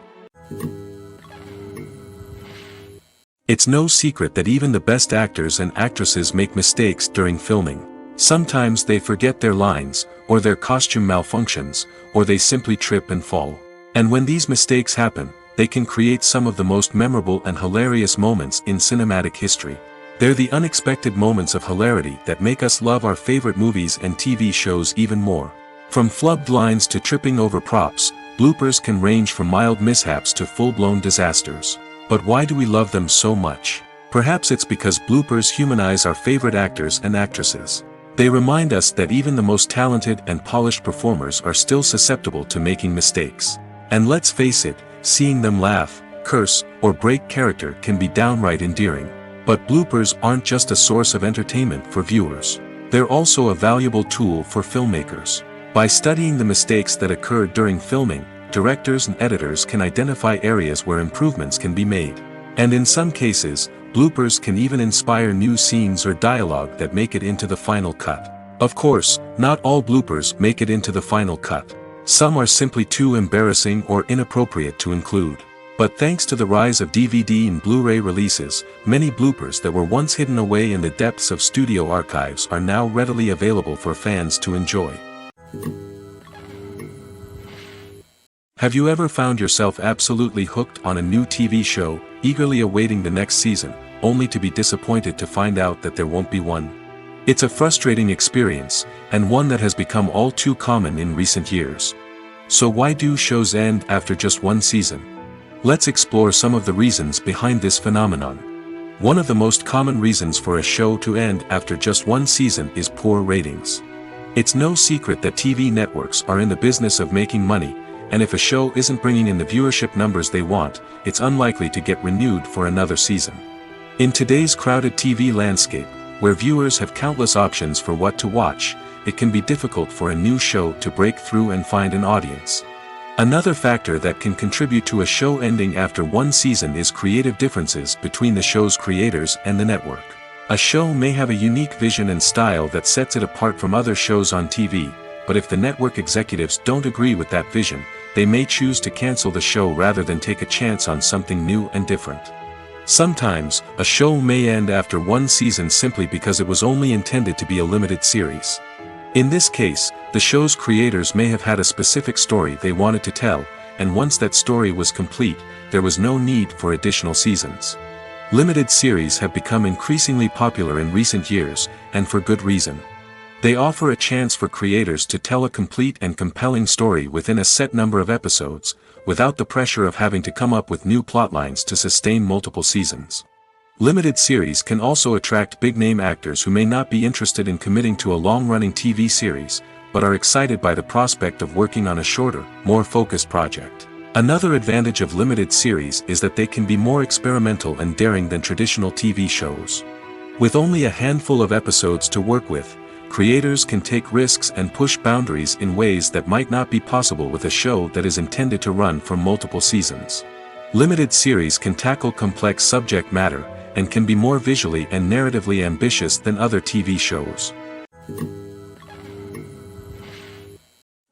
It's no secret that even the best actors and actresses make mistakes during filming. Sometimes they forget their lines, or their costume malfunctions, or they simply trip and fall. And when these mistakes happen, they can create some of the most memorable and hilarious moments in cinematic history. They're the unexpected moments of hilarity that make us love our favorite movies and TV shows even more. From flubbed lines to tripping over props, bloopers can range from mild mishaps to full-blown disasters. But why do we love them so much? Perhaps it's because bloopers humanize our favorite actors and actresses. They remind us that even the most talented and polished performers are still susceptible to making mistakes. And let's face it, seeing them laugh, curse, or break character can be downright endearing. But bloopers aren't just a source of entertainment for viewers. They're also a valuable tool for filmmakers. By studying the mistakes that occurred during filming, directors and editors can identify areas where improvements can be made. And in some cases, bloopers can even inspire new scenes or dialogue that make it into the final cut. Of course, not all bloopers make it into the final cut. Some are simply too embarrassing or inappropriate to include. But thanks to the rise of DVD and Blu-ray releases, many bloopers that were once hidden away in the depths of studio archives are now readily available for fans to enjoy. Have you ever found yourself absolutely hooked on a new TV show, eagerly awaiting the next season, only to be disappointed to find out that there won't be one? It's a frustrating experience, and one that has become all too common in recent years. So why do shows end after just one season? Let's explore some of the reasons behind this phenomenon. One of the most common reasons for a show to end after just one season is poor ratings. It's no secret that TV networks are in the business of making money, and if a show isn't bringing in the viewership numbers they want, it's unlikely to get renewed for another season. In today's crowded TV landscape, where viewers have countless options for what to watch, it can be difficult for a new show to break through and find an audience. Another factor that can contribute to a show ending after one season is creative differences between the show's creators and the network. A show may have a unique vision and style that sets it apart from other shows on TV, but if the network executives don't agree with that vision, they may choose to cancel the show rather than take a chance on something new and different. Sometimes, a show may end after one season simply because it was only intended to be a limited series. In this case, the show's creators may have had a specific story they wanted to tell, and once that story was complete, there was no need for additional seasons. Limited series have become increasingly popular in recent years, and for good reason. They offer a chance for creators to tell a complete and compelling story within a set number of episodes, without the pressure of having to come up with new plotlines to sustain multiple seasons. Limited series can also attract big-name actors who may not be interested in committing to a long-running TV series, but are excited by the prospect of working on a shorter, more focused project. Another advantage of limited series is that they can be more experimental and daring than traditional TV shows. With only a handful of episodes to work with, creators can take risks and push boundaries in ways that might not be possible with a show that is intended to run for multiple seasons. Limited series can tackle complex subject matter, and can be more visually and narratively ambitious than other TV shows.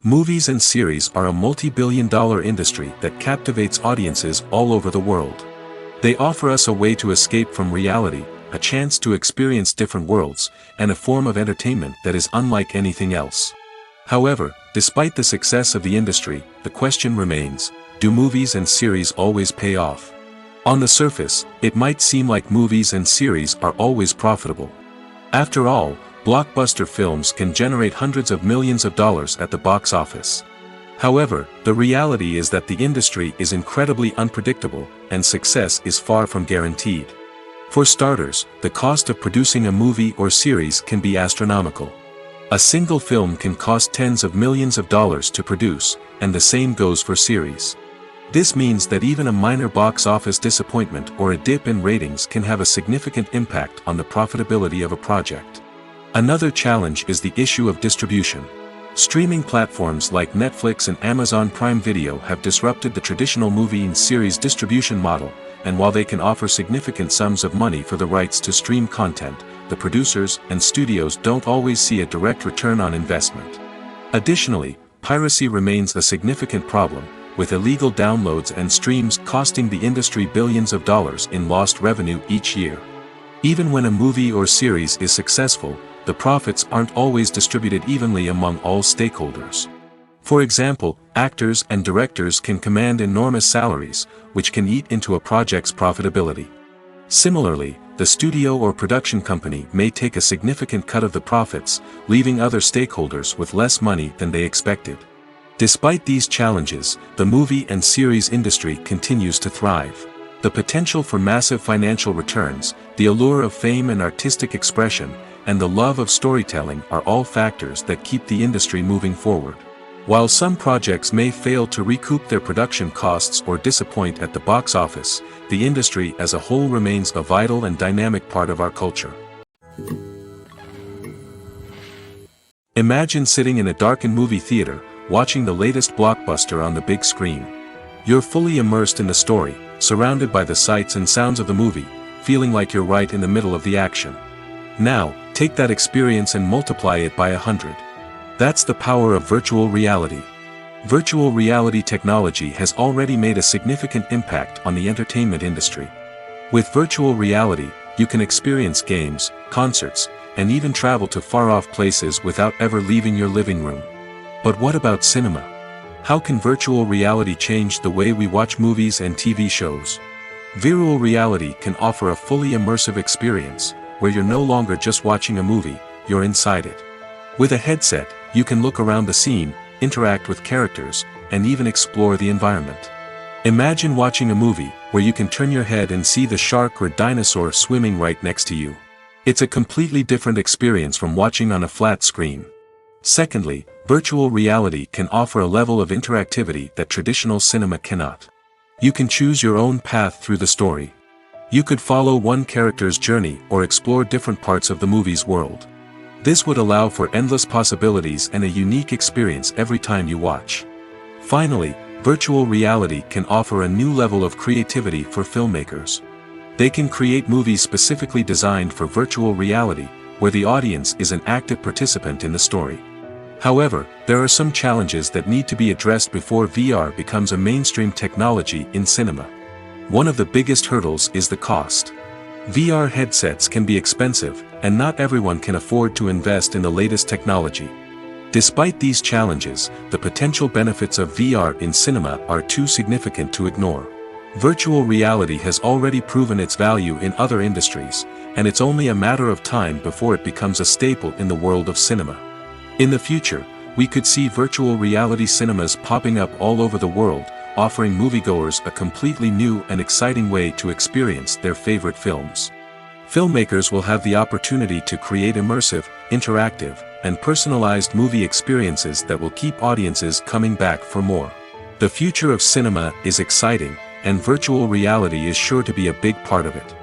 Movies and series are a multi-billion-dollar industry that captivates audiences all over the world. They offer us a way to escape from reality, a chance to experience different worlds, and a form of entertainment that is unlike anything else. However, despite the success of the industry, the question remains, do movies and series always pay off? On the surface, it might seem like movies and series are always profitable. After all, blockbuster films can generate hundreds of millions of dollars at the box office. However, the reality is that the industry is incredibly unpredictable, and success is far from guaranteed. For starters, the cost of producing a movie or series can be astronomical. A single film can cost tens of millions of dollars to produce, and the same goes for series. This means that even a minor box office disappointment or a dip in ratings can have a significant impact on the profitability of a project. Another challenge is the issue of distribution. Streaming platforms like Netflix and Amazon Prime Video have disrupted the traditional movie and series distribution model, and while they can offer significant sums of money for the rights to stream content, the producers and studios don't always see a direct return on investment. Additionally, piracy remains a significant problem, with illegal downloads and streams costing the industry billions of dollars in lost revenue each year. Even when a movie or series is successful, the profits aren't always distributed evenly among all stakeholders. For example, actors and directors can command enormous salaries, which can eat into a project's profitability. Similarly, the studio or production company may take a significant cut of the profits, leaving other stakeholders with less money than they expected. Despite these challenges, the movie and series industry continues to thrive. The potential for massive financial returns, the allure of fame and artistic expression, and the love of storytelling are all factors that keep the industry moving forward. While some projects may fail to recoup their production costs or disappoint at the box office, the industry as a whole remains a vital and dynamic part of our culture. Imagine sitting in a darkened movie theater, watching the latest blockbuster on the big screen. You're fully immersed in the story, surrounded by the sights and sounds of the movie, feeling like you're right in the middle of the action. Now, take that experience and multiply it by 100. That's the power of virtual reality. Virtual reality technology has already made a significant impact on the entertainment industry. With virtual reality, you can experience games, concerts, and even travel to far-off places without ever leaving your living room. But what about cinema? How can virtual reality change the way we watch movies and TV shows? Virtual reality can offer a fully immersive experience, where you're no longer just watching a movie, you're inside it. With a headset, you can look around the scene, interact with characters, and even explore the environment. Imagine watching a movie, where you can turn your head and see the shark or dinosaur swimming right next to you. It's a completely different experience from watching on a flat screen. Secondly, virtual reality can offer a level of interactivity that traditional cinema cannot. You can choose your own path through the story. You could follow one character's journey or explore different parts of the movie's world. This would allow for endless possibilities and a unique experience every time you watch. Finally, virtual reality can offer a new level of creativity for filmmakers. They can create movies specifically designed for virtual reality, where the audience is an active participant in the story. However, there are some challenges that need to be addressed before VR becomes a mainstream technology in cinema. One of the biggest hurdles is the cost. VR headsets can be expensive, and not everyone can afford to invest in the latest technology. Despite these challenges, the potential benefits of VR in cinema are too significant to ignore. Virtual reality has already proven its value in other industries, and it's only a matter of time before it becomes a staple in the world of cinema. In the future, we could see virtual reality cinemas popping up all over the world, offering moviegoers a completely new and exciting way to experience their favorite films. Filmmakers will have the opportunity to create immersive, interactive, and personalized movie experiences that will keep audiences coming back for more. The future of cinema is exciting, and virtual reality is sure to be a big part of it.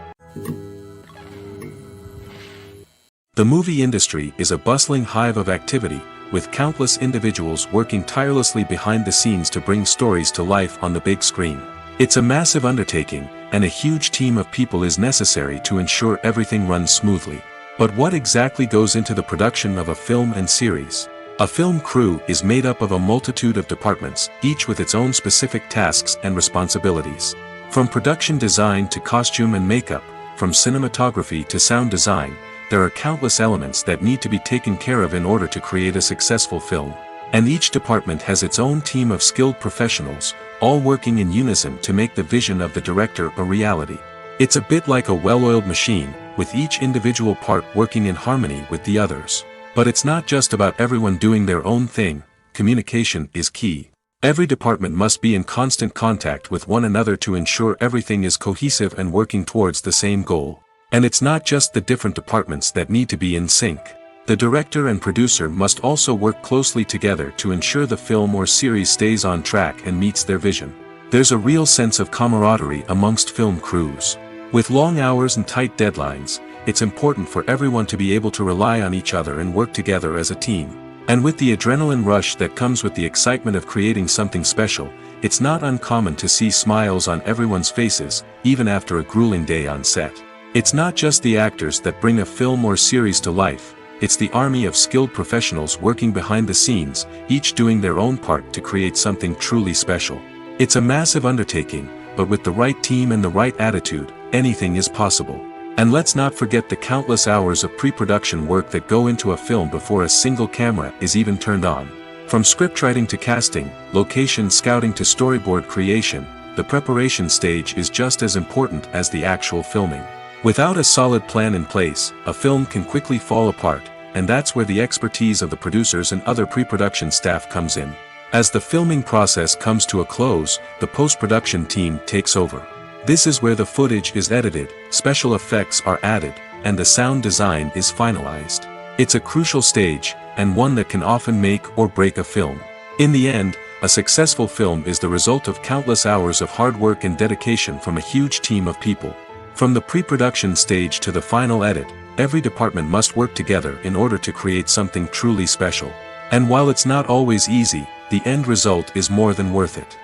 The movie industry is a bustling hive of activity, with countless individuals working tirelessly behind the scenes to bring stories to life on the big screen. It's a massive undertaking, and a huge team of people is necessary to ensure everything runs smoothly. But what exactly goes into the production of a film and series? A film crew is made up of a multitude of departments, each with its own specific tasks and responsibilities. From production design to costume and makeup, from cinematography to sound design, there are countless elements that need to be taken care of in order to create a successful film. And each department has its own team of skilled professionals, all working in unison to make the vision of the director a reality. It's a bit like a well-oiled machine, with each individual part working in harmony with the others. But it's not just about everyone doing their own thing. Communication is key. Every department must be in constant contact with one another to ensure everything is cohesive and working towards the same goal. And it's not just the different departments that need to be in sync. The director and producer must also work closely together to ensure the film or series stays on track and meets their vision. There's a real sense of camaraderie amongst film crews. With long hours and tight deadlines, it's important for everyone to be able to rely on each other and work together as a team. And with the adrenaline rush that comes with the excitement of creating something special, it's not uncommon to see smiles on everyone's faces, even after a grueling day on set. It's not just the actors that bring a film or series to life, it's the army of skilled professionals working behind the scenes, each doing their own part to create something truly special. It's a massive undertaking, but with the right team and the right attitude, anything is possible. And let's not forget the countless hours of pre-production work that go into a film before a single camera is even turned on. From scriptwriting to casting, location scouting to storyboard creation, the preparation stage is just as important as the actual filming. Without a solid plan in place, a film can quickly fall apart, and that's where the expertise of the producers and other pre-production staff comes in. As the filming process comes to a close, the post-production team takes over. This is where the footage is edited, special effects are added, and the sound design is finalized. It's a crucial stage, and one that can often make or break a film. In the end, a successful film is the result of countless hours of hard work and dedication from a huge team of people. From the pre-production stage to the final edit, every department must work together in order to create something truly special. And while it's not always easy, the end result is more than worth it.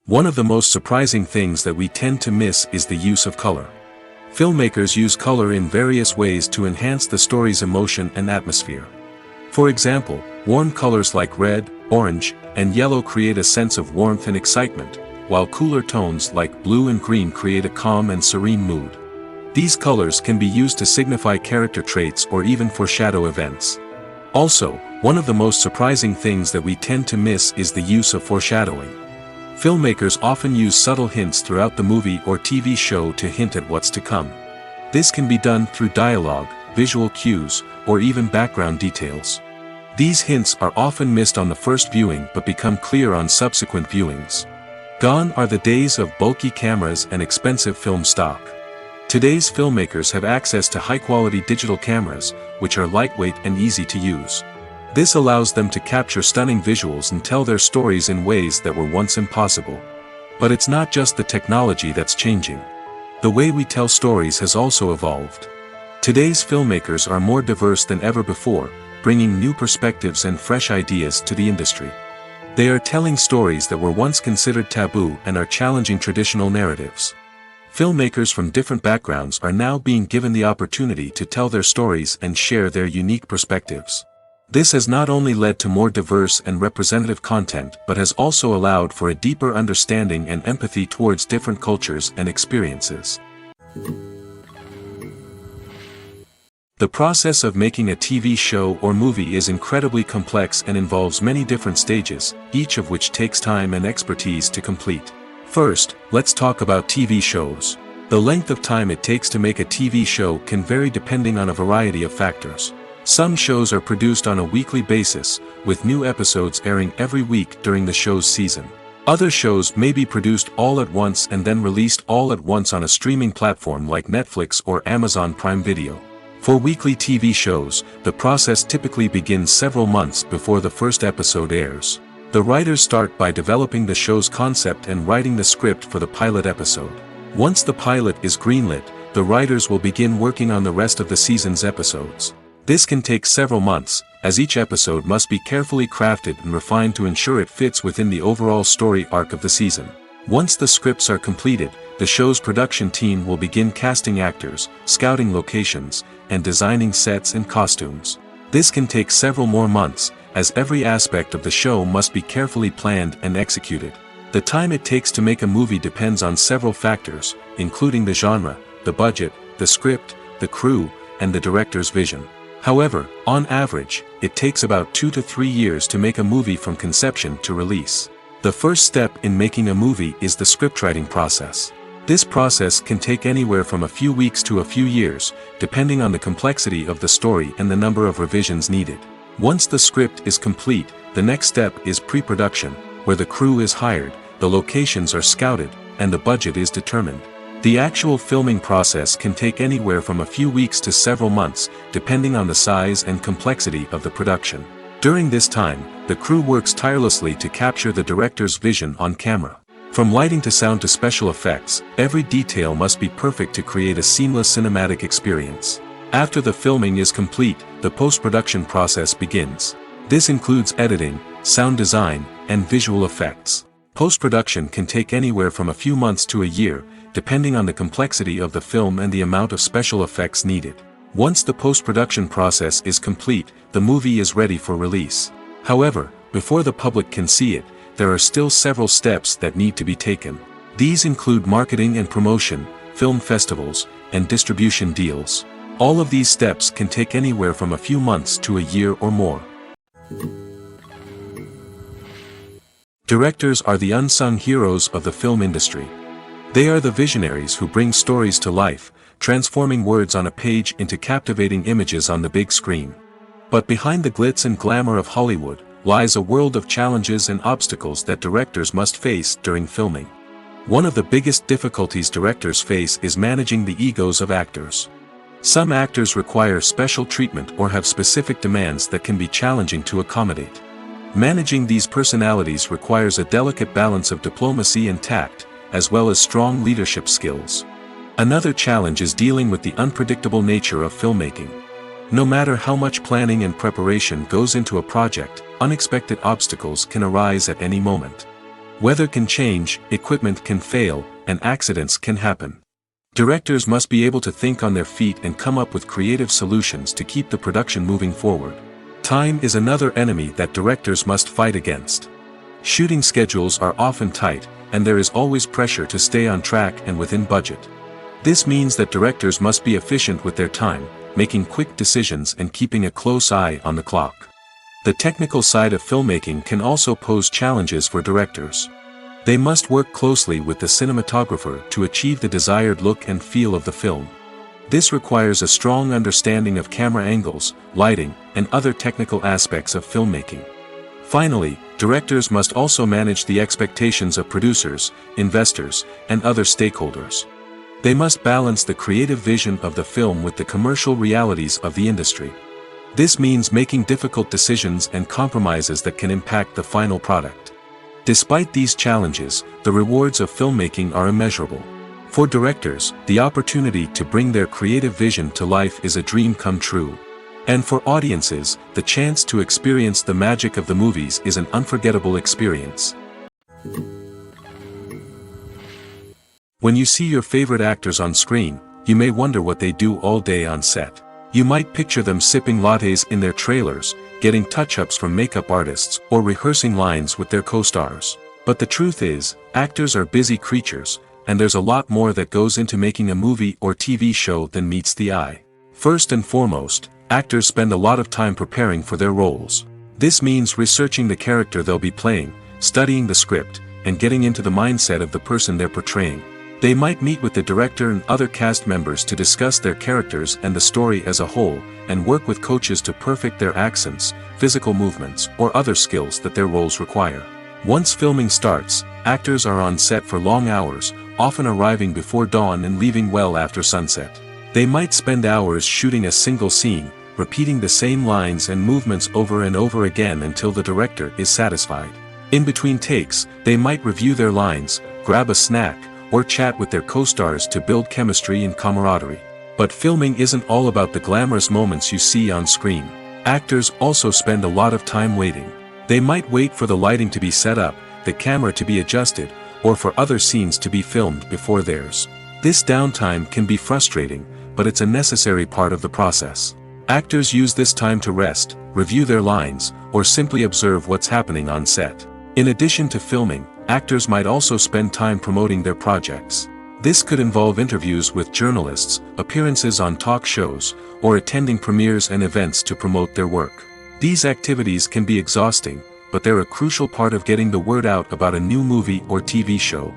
One of the most surprising things that we tend to miss is the use of color. Filmmakers use color in various ways to enhance the story's emotion and atmosphere. For example, warm colors like red, orange, and yellow create a sense of warmth and excitement, while cooler tones like blue and green create a calm and serene mood. These colors can be used to signify character traits or even foreshadow events. Also, one of the most surprising things that we tend to miss is the use of foreshadowing. Filmmakers often use subtle hints throughout the movie or TV show to hint at what's to come. This can be done through dialogue, visual cues, or even background details. These hints are often missed on the first viewing but become clear on subsequent viewings. Gone are the days of bulky cameras and expensive film stock. Today's filmmakers have access to high-quality digital cameras, which are lightweight and easy to use. This allows them to capture stunning visuals and tell their stories in ways that were once impossible. But it's not just the technology that's changing. The way we tell stories has also evolved. Today's filmmakers are more diverse than ever before, bringing new perspectives and fresh ideas to the industry. They are telling stories that were once considered taboo and are challenging traditional narratives. Filmmakers from different backgrounds are now being given the opportunity to tell their stories and share their unique perspectives. This has not only led to more diverse and representative content but has also allowed for a deeper understanding and empathy towards different cultures and experiences. The process of making a TV show or movie is incredibly complex and involves many different stages, each of which takes time and expertise to complete. First, let's talk about TV shows. The length of time it takes to make a TV show can vary depending on a variety of factors. Some shows are produced on a weekly basis, with new episodes airing every week during the show's season. Other shows may be produced all at once and then released all at once on a streaming platform like Netflix or Amazon Prime Video. For weekly TV shows, the process typically begins several months before the first episode airs. The writers start by developing the show's concept and writing the script for the pilot episode. Once the pilot is greenlit, the writers will begin working on the rest of the season's episodes. This can take several months, as each episode must be carefully crafted and refined to ensure it fits within the overall story arc of the season. Once the scripts are completed, the show's production team will begin casting actors, scouting locations, and designing sets and costumes. This can take several more months, as every aspect of the show must be carefully planned and executed. The time it takes to make a movie depends on several factors, including the genre, the budget, the script, the crew, and the director's vision. However, on average, it takes about 2 to 3 years to make a movie from conception to release. The first step in making a movie is the scriptwriting process. This process can take anywhere from a few weeks to a few years, depending on the complexity of the story and the number of revisions needed. Once the script is complete, the next step is pre-production, where the crew is hired, the locations are scouted, and the budget is determined. The actual filming process can take anywhere from a few weeks to several months, depending on the size and complexity of the production. During this time, the crew works tirelessly to capture the director's vision on camera. From lighting to sound to special effects, every detail must be perfect to create a seamless cinematic experience. After the filming is complete, the post-production process begins. This includes editing, sound design, and visual effects. Post-production can take anywhere from a few months to a year, depending on the complexity of the film and the amount of special effects needed. Once the post-production process is complete, the movie is ready for release. However, before the public can see it, there are still several steps that need to be taken. These include marketing and promotion, film festivals, and distribution deals. All of these steps can take anywhere from a few months to a year or more. Directors are the unsung heroes of the film industry. They are the visionaries who bring stories to life, transforming words on a page into captivating images on the big screen. But behind the glitz and glamour of Hollywood, lies a world of challenges and obstacles that directors must face during filming. One of the biggest difficulties directors face is managing the egos of actors. Some actors require special treatment or have specific demands that can be challenging to accommodate. Managing these personalities requires a delicate balance of diplomacy and tact, as well as strong leadership skills. Another challenge is dealing with the unpredictable nature of filmmaking. No matter how much planning and preparation goes into a project, unexpected obstacles can arise at any moment. Weather can change, equipment can fail, and accidents can happen. Directors must be able to think on their feet and come up with creative solutions to keep the production moving forward. Time is another enemy that directors must fight against. Shooting schedules are often tight, and there is always pressure to stay on track and within budget. This means that directors must be efficient with their time, making quick decisions and keeping a close eye on the clock. The technical side of filmmaking can also pose challenges for directors. They must work closely with the cinematographer to achieve the desired look and feel of the film. This requires a strong understanding of camera angles, lighting, and other technical aspects of filmmaking. Finally, directors must also manage the expectations of producers, investors, and other stakeholders. They must balance the creative vision of the film with the commercial realities of the industry. This means making difficult decisions and compromises that can impact the final product. Despite these challenges, the rewards of filmmaking are immeasurable. For directors, the opportunity to bring their creative vision to life is a dream come true. And for audiences, the chance to experience the magic of the movies is an unforgettable experience. When you see your favorite actors on screen, you may wonder what they do all day on set. You might picture them sipping lattes in their trailers, getting touch-ups from makeup artists, or rehearsing lines with their co-stars. But the truth is, actors are busy creatures, and there's a lot more that goes into making a movie or TV show than meets the eye. First and foremost, actors spend a lot of time preparing for their roles. This means researching the character they'll be playing, studying the script, and getting into the mindset of the person they're portraying. They might meet with the director and other cast members to discuss their characters and the story as a whole, and work with coaches to perfect their accents, physical movements, or other skills that their roles require. Once filming starts, actors are on set for long hours, often arriving before dawn and leaving well after sunset. They might spend hours shooting a single scene, repeating the same lines and movements over and over again until the director is satisfied. In between takes, they might review their lines, grab a snack, or chat with their co-stars to build chemistry and camaraderie. But filming isn't all about the glamorous moments you see on screen. Actors also spend a lot of time waiting. They might wait for the lighting to be set up, the camera to be adjusted, or for other scenes to be filmed before theirs. This downtime can be frustrating, but it's a necessary part of the process. Actors use this time to rest, review their lines, or simply observe what's happening on set. In addition to filming, actors might also spend time promoting their projects. This could involve interviews with journalists, appearances on talk shows, or attending premieres and events to promote their work. These activities can be exhausting, but they're a crucial part of getting the word out about a new movie or TV show.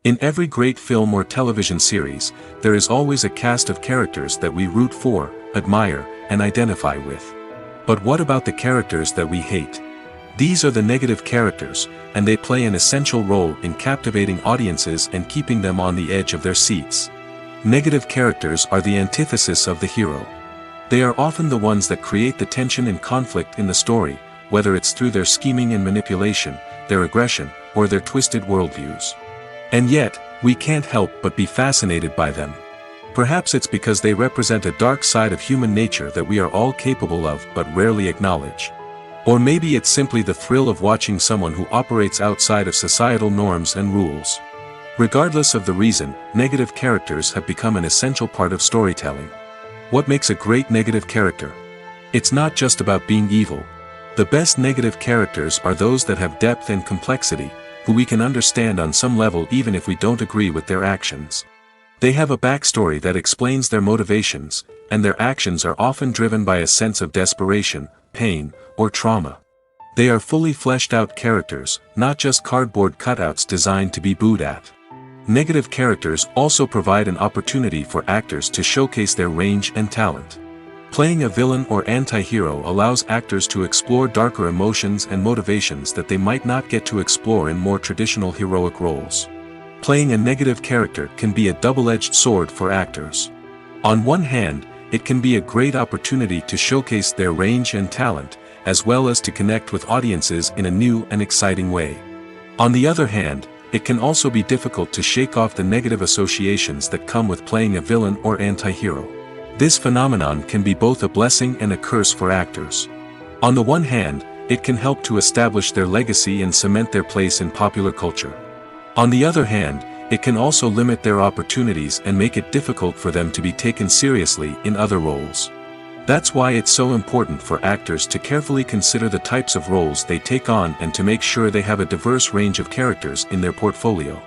In every great film or television series, there is always a cast of characters that we root for, admire, and identify with. But what about the characters that we hate? These are the negative characters, and they play an essential role in captivating audiences and keeping them on the edge of their seats. Negative characters are the antithesis of the hero. They are often the ones that create the tension and conflict in the story, whether it's through their scheming and manipulation, their aggression, or their twisted worldviews. And yet, we can't help but be fascinated by them. Perhaps it's because they represent a dark side of human nature that we are all capable of but rarely acknowledge. Or maybe it's simply the thrill of watching someone who operates outside of societal norms and rules. Regardless of the reason, negative characters have become an essential part of storytelling. What makes a great negative character? It's not just about being evil. The best negative characters are those that have depth and complexity, who we can understand on some level even if we don't agree with their actions. They have a backstory that explains their motivations, and their actions are often driven by a sense of desperation, pain, or trauma. They are fully fleshed out characters, not just cardboard cutouts designed to be booed at. Negative characters also provide an opportunity for actors to showcase their range and talent. Playing a villain or anti-hero allows actors to explore darker emotions and motivations that they might not get to explore in more traditional heroic roles. Playing a negative character can be a double-edged sword for actors. On one hand, it can be a great opportunity to showcase their range and talent, as well as to connect with audiences in a new and exciting way. On the other hand, it can also be difficult to shake off the negative associations that come with playing a villain or anti-hero. This phenomenon can be both a blessing and a curse for actors. On the one hand, it can help to establish their legacy and cement their place in popular culture. On the other hand, it can also limit their opportunities and make it difficult for them to be taken seriously in other roles. That's why it's so important for actors to carefully consider the types of roles they take on and to make sure they have a diverse range of characters in their portfolio.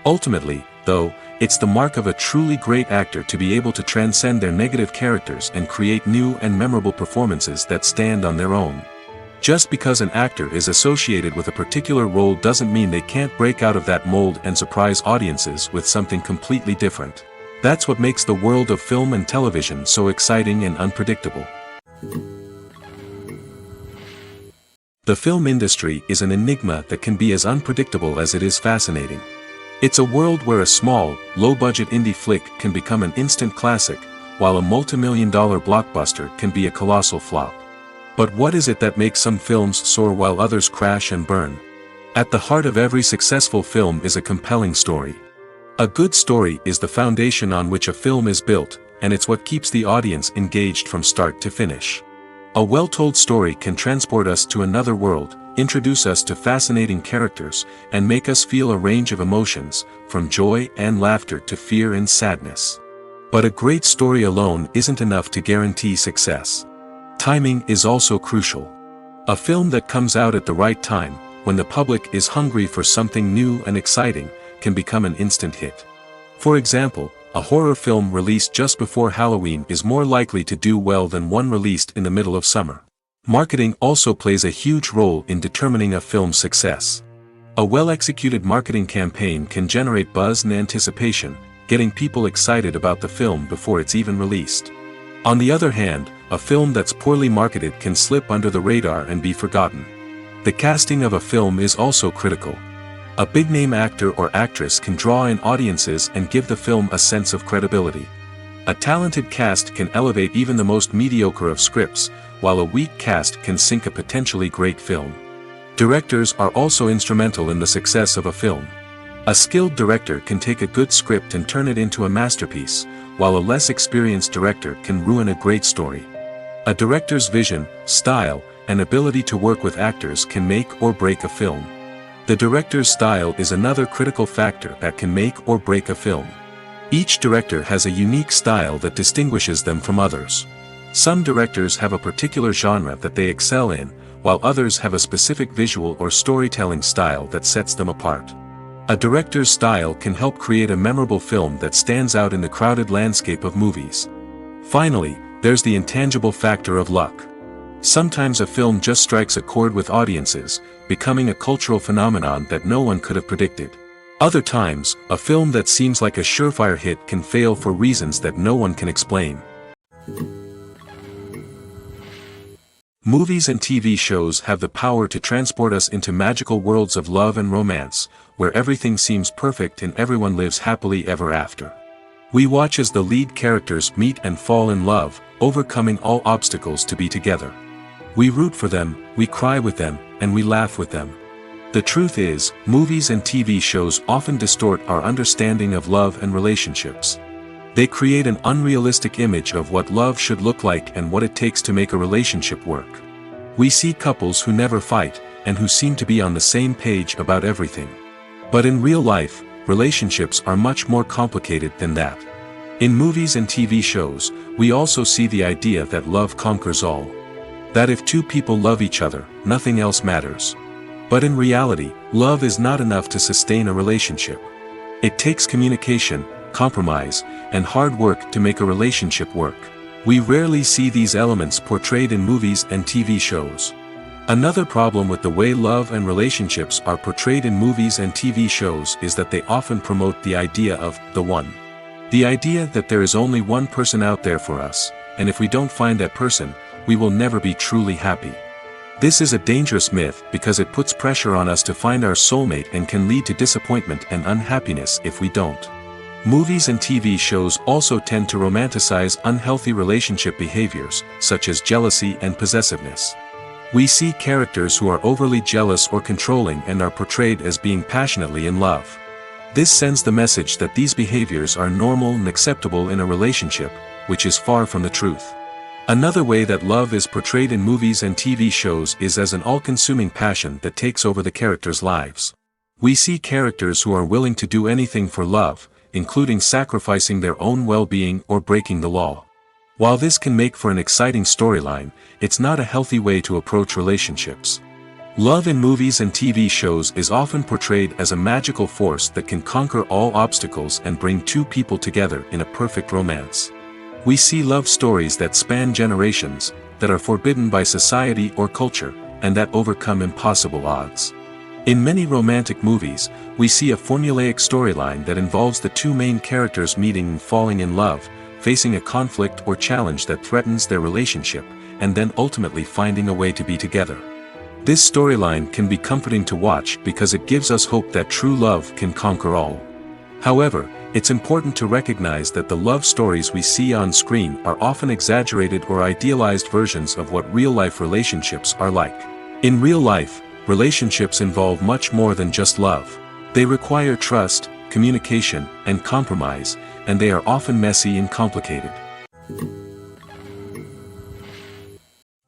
Ultimately, though, it's the mark of a truly great actor to be able to transcend their negative characters and create new and memorable performances that stand on their own. Just because an actor is associated with a particular role doesn't mean they can't break out of that mold and surprise audiences with something completely different. That's what makes the world of film and television so exciting and unpredictable. The film industry is an enigma that can be as unpredictable as it is fascinating. It's a world where a small, low-budget indie flick can become an instant classic, while a multi-million-dollar blockbuster can be a colossal flop. But what is it that makes some films soar while others crash and burn? At the heart of every successful film is a compelling story. A good story is the foundation on which a film is built, and it's what keeps the audience engaged from start to finish. A well-told story can transport us to another world, introduce us to fascinating characters, and make us feel a range of emotions, from joy and laughter to fear and sadness. But a great story alone isn't enough to guarantee success. Timing is also crucial. A film that comes out at the right time, when the public is hungry for something new and exciting, can become an instant hit. For example, a horror film released just before Halloween is more likely to do well than one released in the middle of summer. Marketing also plays a huge role in determining a film's success. A well-executed marketing campaign can generate buzz and anticipation, getting people excited about the film before it's even released. On the other hand, a film that's poorly marketed can slip under the radar and be forgotten. The casting of a film is also critical. A big-name actor or actress can draw in audiences and give the film a sense of credibility. A talented cast can elevate even the most mediocre of scripts, while a weak cast can sink a potentially great film. Directors are also instrumental in the success of a film. A skilled director can take a good script and turn it into a masterpiece, while a less experienced director can ruin a great story. A director's vision, style, and ability to work with actors can make or break a film. The director's style is another critical factor that can make or break a film. Each director has a unique style that distinguishes them from others. Some directors have a particular genre that they excel in, while others have a specific visual or storytelling style that sets them apart. A director's style can help create a memorable film that stands out in the crowded landscape of movies. Finally, there's the intangible factor of luck. Sometimes a film just strikes a chord with audiences, becoming a cultural phenomenon that no one could have predicted. Other times, a film that seems like a surefire hit can fail for reasons that no one can explain. Movies and TV shows have the power to transport us into magical worlds of love and romance, where everything seems perfect and everyone lives happily ever after. We watch as the lead characters meet and fall in love, overcoming all obstacles to be together. We root for them, we cry with them, and we laugh with them. The truth is, movies and TV shows often distort our understanding of love and relationships. They create an unrealistic image of what love should look like and what it takes to make a relationship work. We see couples who never fight, and who seem to be on the same page about everything. But in real life, relationships are much more complicated than that. In movies and TV shows, we also see the idea that love conquers all. That if two people love each other, nothing else matters. But in reality, love is not enough to sustain a relationship. It takes communication, compromise, and hard work to make a relationship work. We rarely see these elements portrayed in movies and TV shows. Another problem with the way love and relationships are portrayed in movies and TV shows is that they often promote the idea of the one. The idea that there is only one person out there for us, and if we don't find that person, we will never be truly happy. This is a dangerous myth because it puts pressure on us to find our soulmate and can lead to disappointment and unhappiness if we don't. Movies and TV shows also tend to romanticize unhealthy relationship behaviors, such as jealousy and possessiveness. We see characters who are overly jealous or controlling and are portrayed as being passionately in love. This sends the message that these behaviors are normal and acceptable in a relationship, which is far from the truth. Another way that love is portrayed in movies and TV shows is as an all-consuming passion that takes over the characters' lives. We see characters who are willing to do anything for love, including sacrificing their own well-being or breaking the law. While this can make for an exciting storyline, it's not a healthy way to approach relationships. Love in movies and TV shows is often portrayed as a magical force that can conquer all obstacles and bring two people together in a perfect romance. We see love stories that span generations, that are forbidden by society or culture, and that overcome impossible odds. In many romantic movies, we see a formulaic storyline that involves the two main characters meeting and falling in love, facing a conflict or challenge that threatens their relationship, and then ultimately finding a way to be together. This storyline can be comforting to watch because it gives us hope that true love can conquer all. However, it's important to recognize that the love stories we see on screen are often exaggerated or idealized versions of what real-life relationships are like. In real life, relationships involve much more than just love. They require trust, communication, and compromise, and they are often messy and complicated.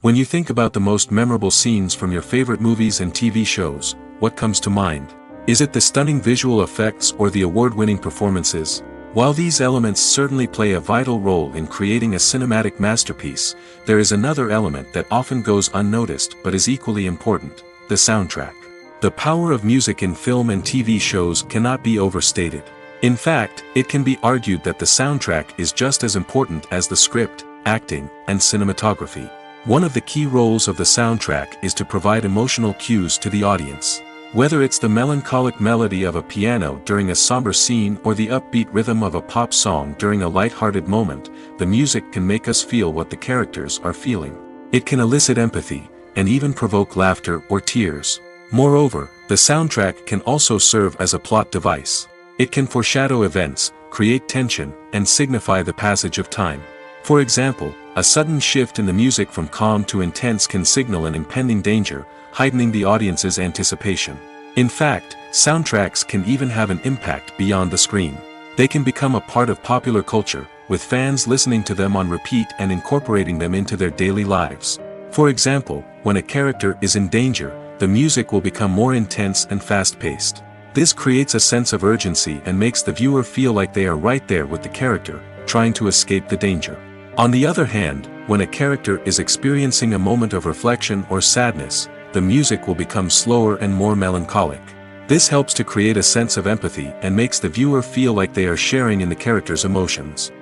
When you think about the most memorable scenes from your favorite movies and TV shows, what comes to mind? Is it the stunning visual effects or the award-winning performances? While these elements certainly play a vital role in creating a cinematic masterpiece, there is another element that often goes unnoticed but is equally important: the soundtrack. The power of music in film and TV shows cannot be overstated. In fact, it can be argued that the soundtrack is just as important as the script, acting, and cinematography. One of the key roles of the soundtrack is to provide emotional cues to the audience. Whether it's the melancholic melody of a piano during a somber scene or the upbeat rhythm of a pop song during a light-hearted moment, the music can make us feel what the characters are feeling. It can elicit empathy, and even provoke laughter or tears. Moreover, the soundtrack can also serve as a plot device. It can foreshadow events, create tension, and signify the passage of time. For example, a sudden shift in the music from calm to intense can signal an impending danger, heightening the audience's anticipation. In fact, soundtracks can even have an impact beyond the screen. They can become a part of popular culture, with fans listening to them on repeat and incorporating them into their daily lives. For example, when a character is in danger, the music will become more intense and fast-paced. This creates a sense of urgency and makes the viewer feel like they are right there with the character, trying to escape the danger. On the other hand, when a character is experiencing a moment of reflection or sadness, the music will become slower and more melancholic. This helps to create a sense of empathy and makes the viewer feel like they are sharing in the character's emotions.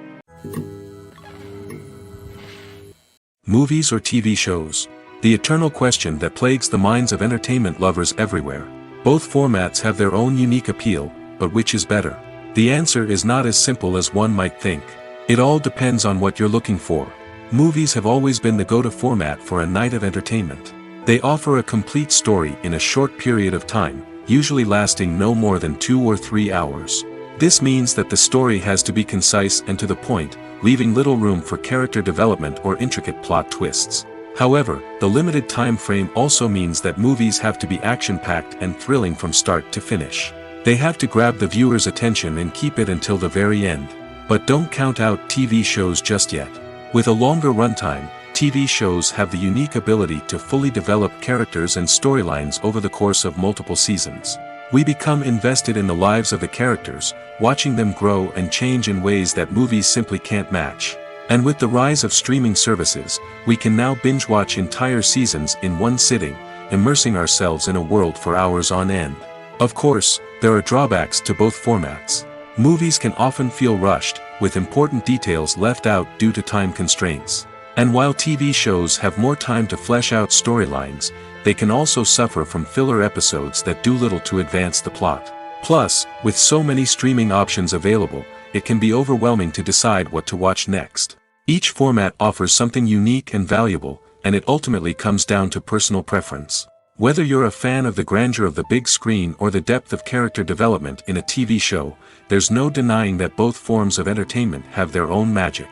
Movies or TV shows? The eternal question that plagues the minds of entertainment lovers everywhere. Both formats have their own unique appeal, but which is better? The answer is not as simple as one might think. It all depends on what you're looking for. Movies have always been the go-to format for a night of entertainment. They offer a complete story in a short period of time, usually lasting no more than 2 or 3 hours. This means that the story has to be concise and to the point, leaving little room for character development or intricate plot twists. However, the limited time frame also means that movies have to be action-packed and thrilling from start to finish. They have to grab the viewer's attention and keep it until the very end. But don't count out TV shows just yet. With a longer runtime, TV shows have the unique ability to fully develop characters and storylines over the course of multiple seasons. We become invested in the lives of the characters, watching them grow and change in ways that movies simply can't match. And with the rise of streaming services, we can now binge-watch entire seasons in one sitting, immersing ourselves in a world for hours on end. Of course, there are drawbacks to both formats. Movies can often feel rushed, with important details left out due to time constraints. And while TV shows have more time to flesh out storylines, they can also suffer from filler episodes that do little to advance the plot. Plus, with so many streaming options available, it can be overwhelming to decide what to watch next. Each format offers something unique and valuable, and it ultimately comes down to personal preference. Whether you're a fan of the grandeur of the big screen or the depth of character development in a TV show, there's no denying that both forms of entertainment have their own magic.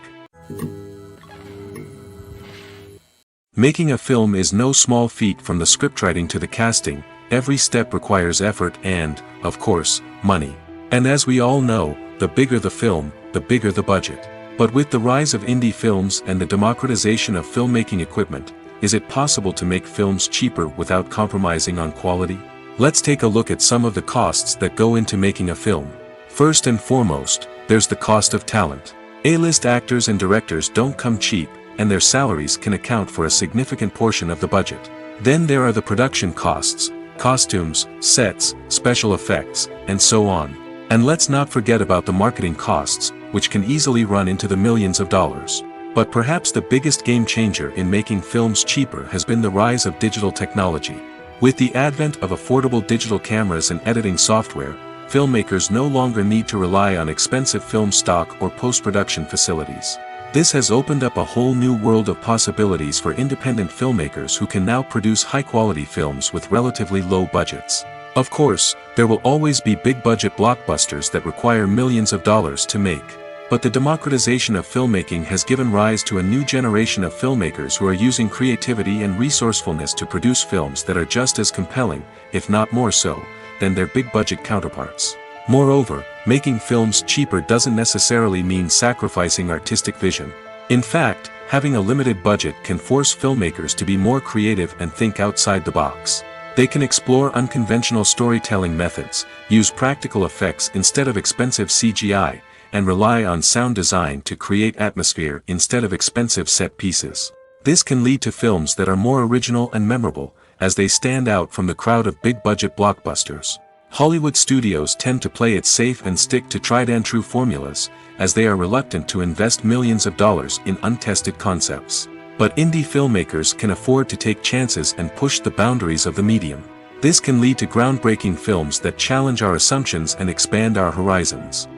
Making a film is no small feat. From the scriptwriting to the casting, every step requires effort and, of course, money. And as we all know, the bigger the film, the bigger the budget. But with the rise of indie films and the democratization of filmmaking equipment, is it possible to make films cheaper without compromising on quality? Let's take a look at some of the costs that go into making a film. First and foremost, there's the cost of talent. A-list actors and directors don't come cheap, and their salaries can account for a significant portion of the budget. Then there are the production costs, costumes, sets, special effects, and so on. And let's not forget about the marketing costs, which can easily run into the millions of dollars. But perhaps the biggest game changer in making films cheaper has been the rise of digital technology. With the advent of affordable digital cameras and editing software, filmmakers no longer need to rely on expensive film stock or post-production facilities. This has opened up a whole new world of possibilities for independent filmmakers who can now produce high-quality films with relatively low budgets. Of course, there will always be big-budget blockbusters that require millions of dollars to make. But the democratization of filmmaking has given rise to a new generation of filmmakers who are using creativity and resourcefulness to produce films that are just as compelling, if not more so, than their big-budget counterparts. Moreover, making films cheaper doesn't necessarily mean sacrificing artistic vision. In fact, having a limited budget can force filmmakers to be more creative and think outside the box. They can explore unconventional storytelling methods, use practical effects instead of expensive CGI, and rely on sound design to create atmosphere instead of expensive set pieces. This can lead to films that are more original and memorable, as they stand out from the crowd of big-budget blockbusters. Hollywood studios tend to play it safe and stick to tried-and-true formulas, as they are reluctant to invest millions of dollars in untested concepts. But indie filmmakers can afford to take chances and push the boundaries of the medium. This can lead to groundbreaking films that challenge our assumptions and expand our horizons.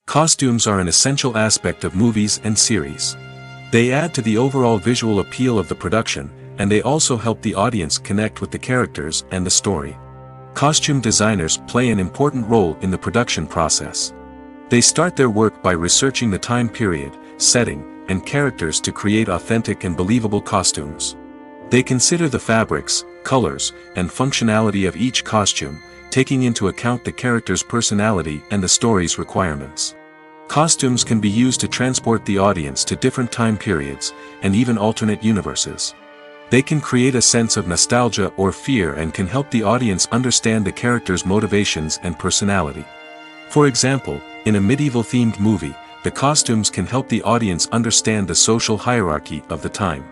Costumes are an essential aspect of movies and series. They add to the overall visual appeal of the production, and they also help the audience connect with the characters and the story. Costume designers play an important role in the production process. They start their work by researching the time period, setting, and characters to create authentic and believable costumes. They consider the fabrics, colors, and functionality of each costume, taking into account the character's personality and the story's requirements. Costumes can be used to transport the audience to different time periods, and even alternate universes. They can create a sense of nostalgia or fear and can help the audience understand the character's motivations and personality. For example, in a medieval-themed movie, the costumes can help the audience understand the social hierarchy of the time.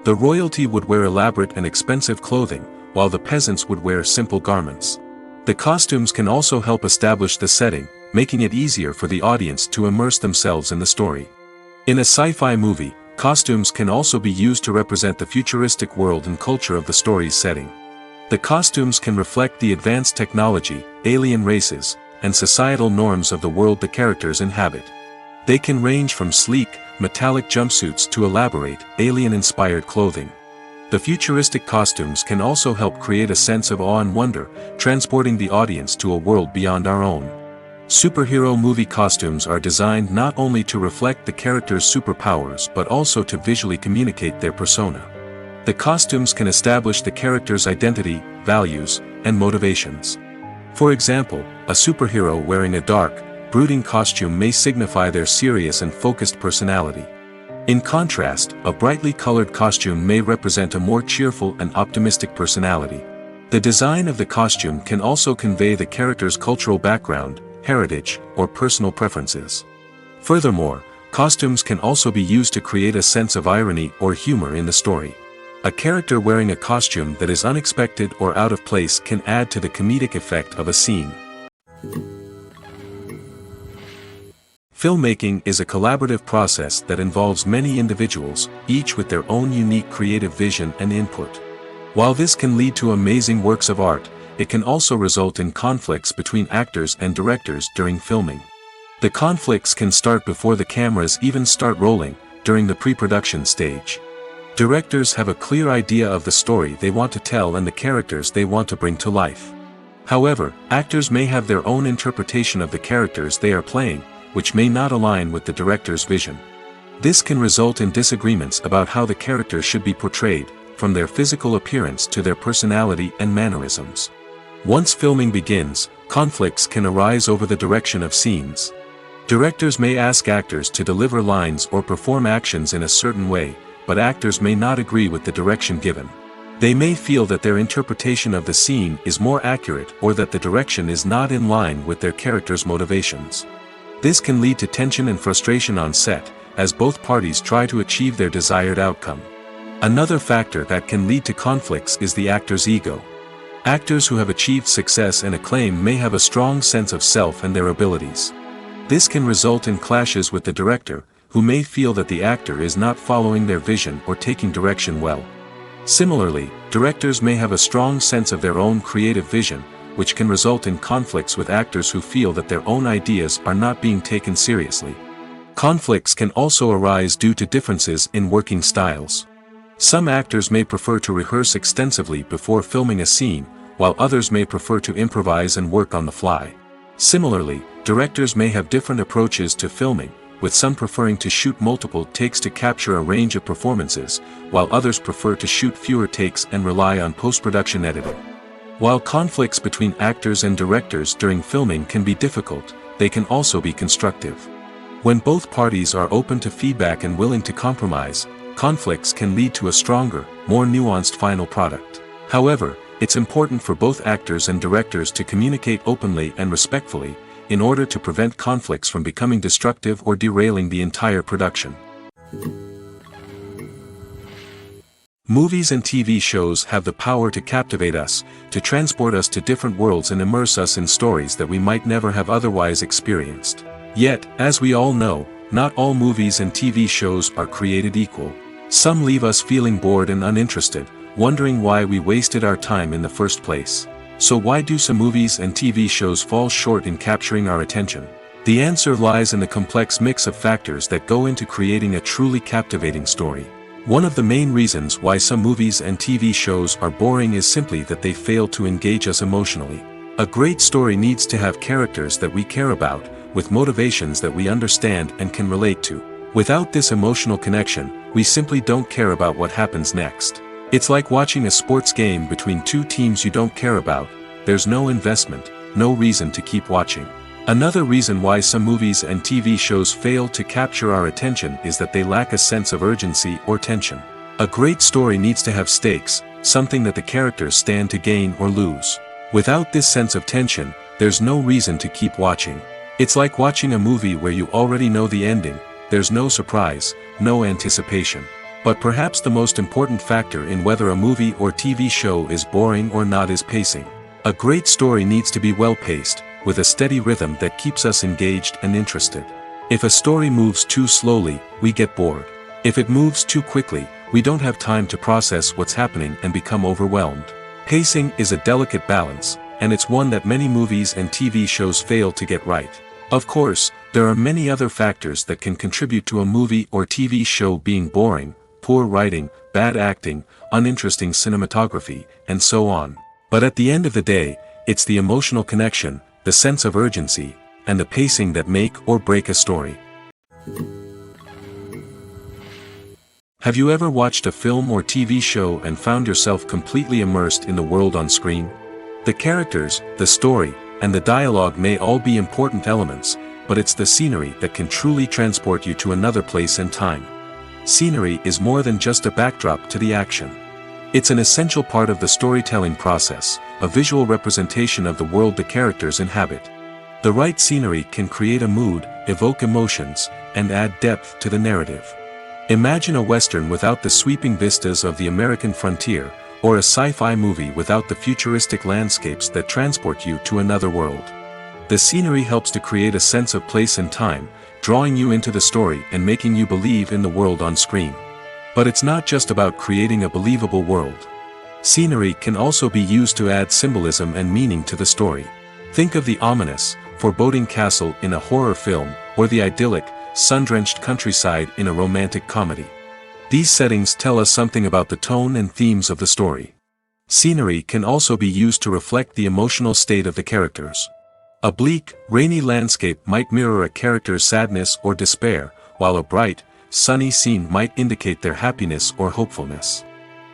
The royalty would wear elaborate and expensive clothing, while the peasants would wear simple garments. The costumes can also help establish the setting, making it easier for the audience to immerse themselves in the story. In a sci-fi movie, costumes can also be used to represent the futuristic world and culture of the story's setting. The costumes can reflect the advanced technology, alien races, and societal norms of the world the characters inhabit. They can range from sleek, metallic jumpsuits to elaborate, alien-inspired clothing. The futuristic costumes can also help create a sense of awe and wonder, transporting the audience to a world beyond our own. Superhero movie costumes are designed not only to reflect the character's superpowers but also to visually communicate their persona. The costumes can establish the character's identity, values, and motivations. For example, a superhero wearing a dark, brooding costume may signify their serious and focused personality. In contrast, a brightly colored costume may represent a more cheerful and optimistic personality. The design of the costume can also convey the character's cultural background, heritage, or personal preferences. Furthermore, costumes can also be used to create a sense of irony or humor in the story. A character wearing a costume that is unexpected or out of place can add to the comedic effect of a scene. Filmmaking is a collaborative process that involves many individuals, each with their own unique creative vision and input. While this can lead to amazing works of art, it can also result in conflicts between actors and directors during filming. The conflicts can start before the cameras even start rolling, during the pre-production stage. Directors have a clear idea of the story they want to tell and the characters they want to bring to life. However, actors may have their own interpretation of the characters they are playing, which may not align with the director's vision. This can result in disagreements about how the characters should be portrayed, from their physical appearance to their personality and mannerisms. Once filming begins, conflicts can arise over the direction of scenes. Directors may ask actors to deliver lines or perform actions in a certain way, but actors may not agree with the direction given. They may feel that their interpretation of the scene is more accurate or that the direction is not in line with their character's motivations. This can lead to tension and frustration on set, as both parties try to achieve their desired outcome. Another factor that can lead to conflicts is the actor's ego. Actors who have achieved success and acclaim may have a strong sense of self and their abilities. This can result in clashes with the director, who may feel that the actor is not following their vision or taking direction well. Similarly, directors may have a strong sense of their own creative vision, which can result in conflicts with actors who feel that their own ideas are not being taken seriously. Conflicts can also arise due to differences in working styles. Some actors may prefer to rehearse extensively before filming a scene, while others may prefer to improvise and work on the fly. Similarly, directors may have different approaches to filming, with some preferring to shoot multiple takes to capture a range of performances, while others prefer to shoot fewer takes and rely on post-production editing. While conflicts between actors and directors during filming can be difficult, they can also be constructive. When both parties are open to feedback and willing to compromise, conflicts can lead to a stronger, more nuanced final product. However, it's important for both actors and directors to communicate openly and respectfully, in order to prevent conflicts from becoming destructive or derailing the entire production. Movies and TV shows have the power to captivate us, to transport us to different worlds and immerse us in stories that we might never have otherwise experienced. Yet, as we all know, not all movies and TV shows are created equal. Some leave us feeling bored and uninterested, wondering why we wasted our time in the first place. So why do some movies and TV shows fall short in capturing our attention? The answer lies in the complex mix of factors that go into creating a truly captivating story. One of the main reasons why some movies and TV shows are boring is simply that they fail to engage us emotionally. A great story needs to have characters that we care about, with motivations that we understand and can relate to. Without this emotional connection, we simply don't care about what happens next. It's like watching a sports game between two teams you don't care about. There's no investment, no reason to keep watching. Another reason why some movies and TV shows fail to capture our attention is that they lack a sense of urgency or tension. A great story needs to have stakes, something that the characters stand to gain or lose. Without this sense of tension, there's no reason to keep watching. It's like watching a movie where you already know the ending. There's no surprise, no anticipation. But perhaps the most important factor in whether a movie or TV show is boring or not is pacing. A great story needs to be well-paced, with a steady rhythm that keeps us engaged and interested. If a story moves too slowly, we get bored. If it moves too quickly, we don't have time to process what's happening and become overwhelmed. Pacing is a delicate balance, and it's one that many movies and TV shows fail to get right. Of course, there are many other factors that can contribute to a movie or TV show being boring: poor writing, bad acting, uninteresting cinematography, and so on. But at the end of the day, it's the emotional connection, the sense of urgency, and the pacing that make or break a story. Have you ever watched a film or TV show and found yourself completely immersed in the world on screen? The characters, the story, and the dialogue may all be important elements, but it's the scenery that can truly transport you to another place and time. Scenery is more than just a backdrop to the action. It's an essential part of the storytelling process, a visual representation of the world the characters inhabit. The right scenery can create a mood, evoke emotions, and add depth to the narrative. Imagine a Western without the sweeping vistas of the American frontier, or a sci-fi movie without the futuristic landscapes that transport you to another world. The scenery helps to create a sense of place and time, drawing you into the story and making you believe in the world on screen. But it's not just about creating a believable world. Scenery can also be used to add symbolism and meaning to the story. Think of the ominous, foreboding castle in a horror film, or the idyllic, sun-drenched countryside in a romantic comedy. These settings tell us something about the tone and themes of the story. Scenery can also be used to reflect the emotional state of the characters. A bleak, rainy landscape might mirror a character's sadness or despair, while a bright, sunny scene might indicate their happiness or hopefulness.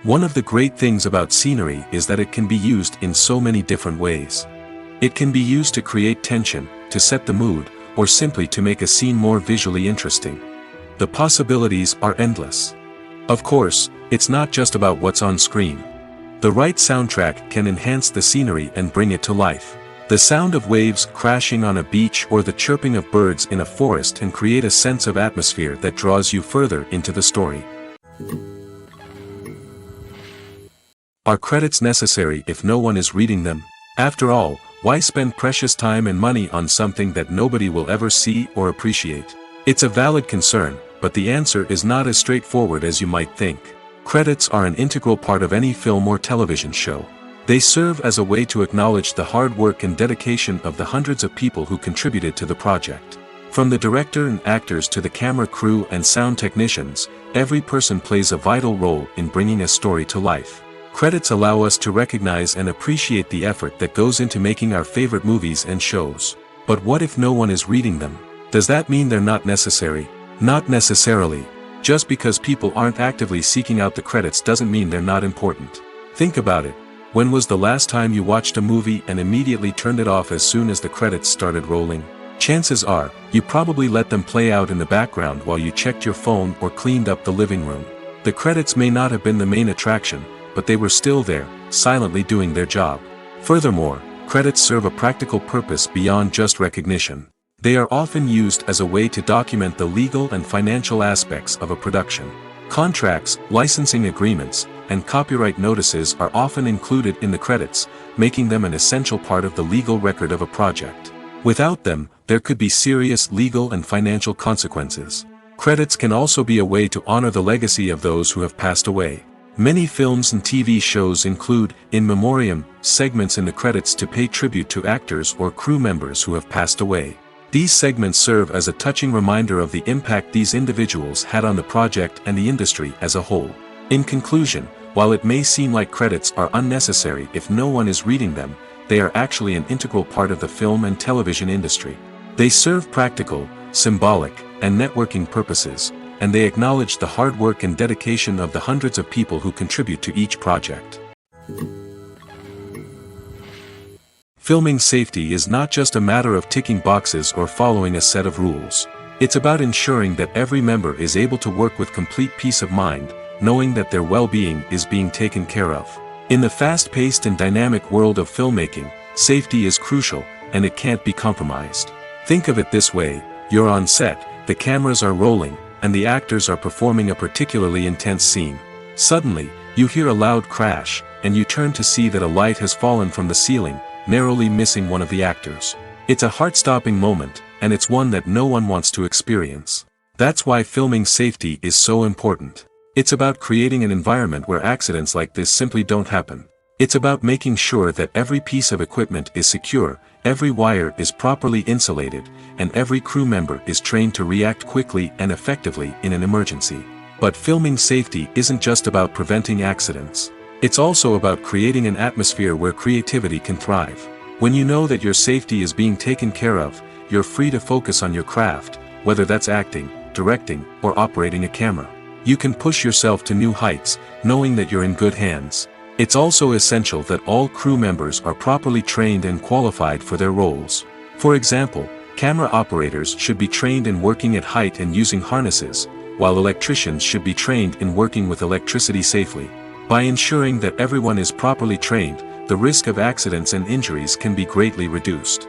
One of the great things about scenery is that it can be used in so many different ways. It can be used to create tension, to set the mood, or simply to make a scene more visually interesting. The possibilities are endless. Of course, it's not just about what's on screen. The right soundtrack can enhance the scenery and bring it to life. The sound of waves crashing on a beach or the chirping of birds in a forest can create a sense of atmosphere that draws you further into the story. Are credits necessary if no one is reading them? After all, why spend precious time and money on something that nobody will ever see or appreciate? It's a valid concern, but the answer is not as straightforward as you might think. Credits are an integral part of any film or television show. They serve as a way to acknowledge the hard work and dedication of the hundreds of people who contributed to the project. From the director and actors to the camera crew and sound technicians, every person plays a vital role in bringing a story to life. Credits allow us to recognize and appreciate the effort that goes into making our favorite movies and shows. But what if no one is reading them? Does that mean they're not necessary? Not necessarily. Just because people aren't actively seeking out the credits doesn't mean they're not important. Think about it. When was the last time you watched a movie and immediately turned it off as soon as the credits started rolling? Chances are, you probably let them play out in the background while you checked your phone or cleaned up the living room. The credits may not have been the main attraction, but they were still there, silently doing their job. Furthermore, credits serve a practical purpose beyond just recognition. They are often used as a way to document the legal and financial aspects of a production. Contracts, licensing agreements, and copyright notices are often included in the credits, making them an essential part of the legal record of a project. Without them, there could be serious legal and financial consequences. Credits can also be a way to honor the legacy of those who have passed away. Many films and TV shows include, in memoriam, segments in the credits to pay tribute to actors or crew members who have passed away. These segments serve as a touching reminder of the impact these individuals had on the project and the industry as a whole. In conclusion, while it may seem like credits are unnecessary if no one is reading them, they are actually an integral part of the film and television industry. They serve practical, symbolic, and networking purposes, and they acknowledge the hard work and dedication of the hundreds of people who contribute to each project. Filming safety is not just a matter of ticking boxes or following a set of rules. It's about ensuring that every member is able to work with complete peace of mind, knowing that their well-being is being taken care of. In the fast-paced and dynamic world of filmmaking, safety is crucial, and it can't be compromised. Think of it this way: you're on set, the cameras are rolling, and the actors are performing a particularly intense scene. Suddenly, you hear a loud crash, and you turn to see that a light has fallen from the ceiling, narrowly missing one of the actors. It's a heart-stopping moment, and it's one that no one wants to experience. That's why filming safety is so important. It's about creating an environment where accidents like this simply don't happen. It's about making sure that every piece of equipment is secure, every wire is properly insulated, and every crew member is trained to react quickly and effectively in an emergency. But filming safety isn't just about preventing accidents. It's also about creating an atmosphere where creativity can thrive. When you know that your safety is being taken care of, you're free to focus on your craft, whether that's acting, directing, or operating a camera. You can push yourself to new heights, knowing that you're in good hands. It's also essential that all crew members are properly trained and qualified for their roles. For example, camera operators should be trained in working at height and using harnesses, while electricians should be trained in working with electricity safely. By ensuring that everyone is properly trained, the risk of accidents and injuries can be greatly reduced.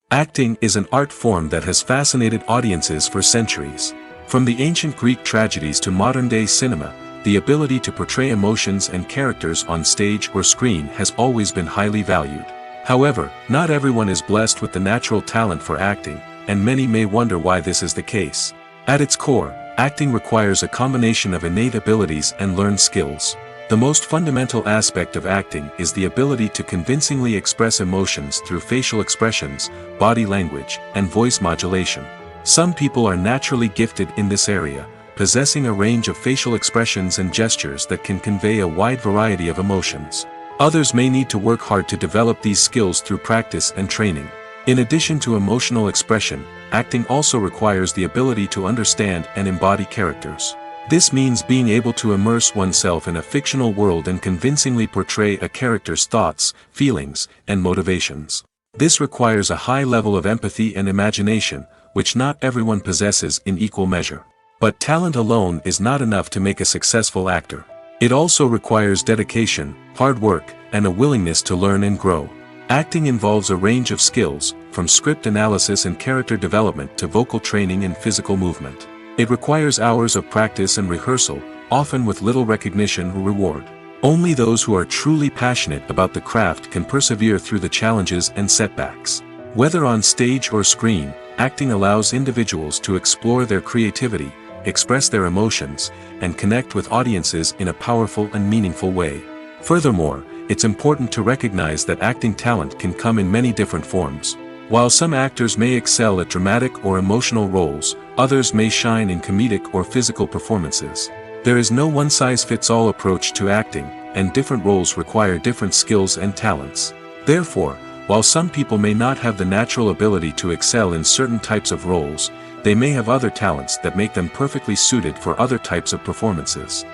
Acting is an art form that has fascinated audiences for centuries. From the ancient Greek tragedies to modern-day cinema, the ability to portray emotions and characters on stage or screen has always been highly valued. However, not everyone is blessed with the natural talent for acting, and many may wonder why this is the case. At its core, acting requires a combination of innate abilities and learned skills. The most fundamental aspect of acting is the ability to convincingly express emotions through facial expressions, body language, and voice modulation. Some people are naturally gifted in this area, possessing a range of facial expressions and gestures that can convey a wide variety of emotions. Others may need to work hard to develop these skills through practice and training. In addition to emotional expression, acting also requires the ability to understand and embody characters. This means being able to immerse oneself in a fictional world and convincingly portray a character's thoughts, feelings, and motivations. This requires a high level of empathy and imagination, which not everyone possesses in equal measure. But talent alone is not enough to make a successful actor. It also requires dedication, hard work, and a willingness to learn and grow. Acting involves a range of skills, from script analysis and character development to vocal training and physical movement. It requires hours of practice and rehearsal, often with little recognition or reward. Only those who are truly passionate about the craft can persevere through the challenges and setbacks. Whether on stage or screen, acting allows individuals to explore their creativity, express their emotions, and connect with audiences in a powerful and meaningful way. Furthermore, it's important to recognize that acting talent can come in many different forms. While some actors may excel at dramatic or emotional roles, others may shine in comedic or physical performances. There is no one-size-fits-all approach to acting, and different roles require different skills and talents. Therefore, while some people may not have the natural ability to excel in certain types of roles, they may have other talents that make them perfectly suited for other types of performances.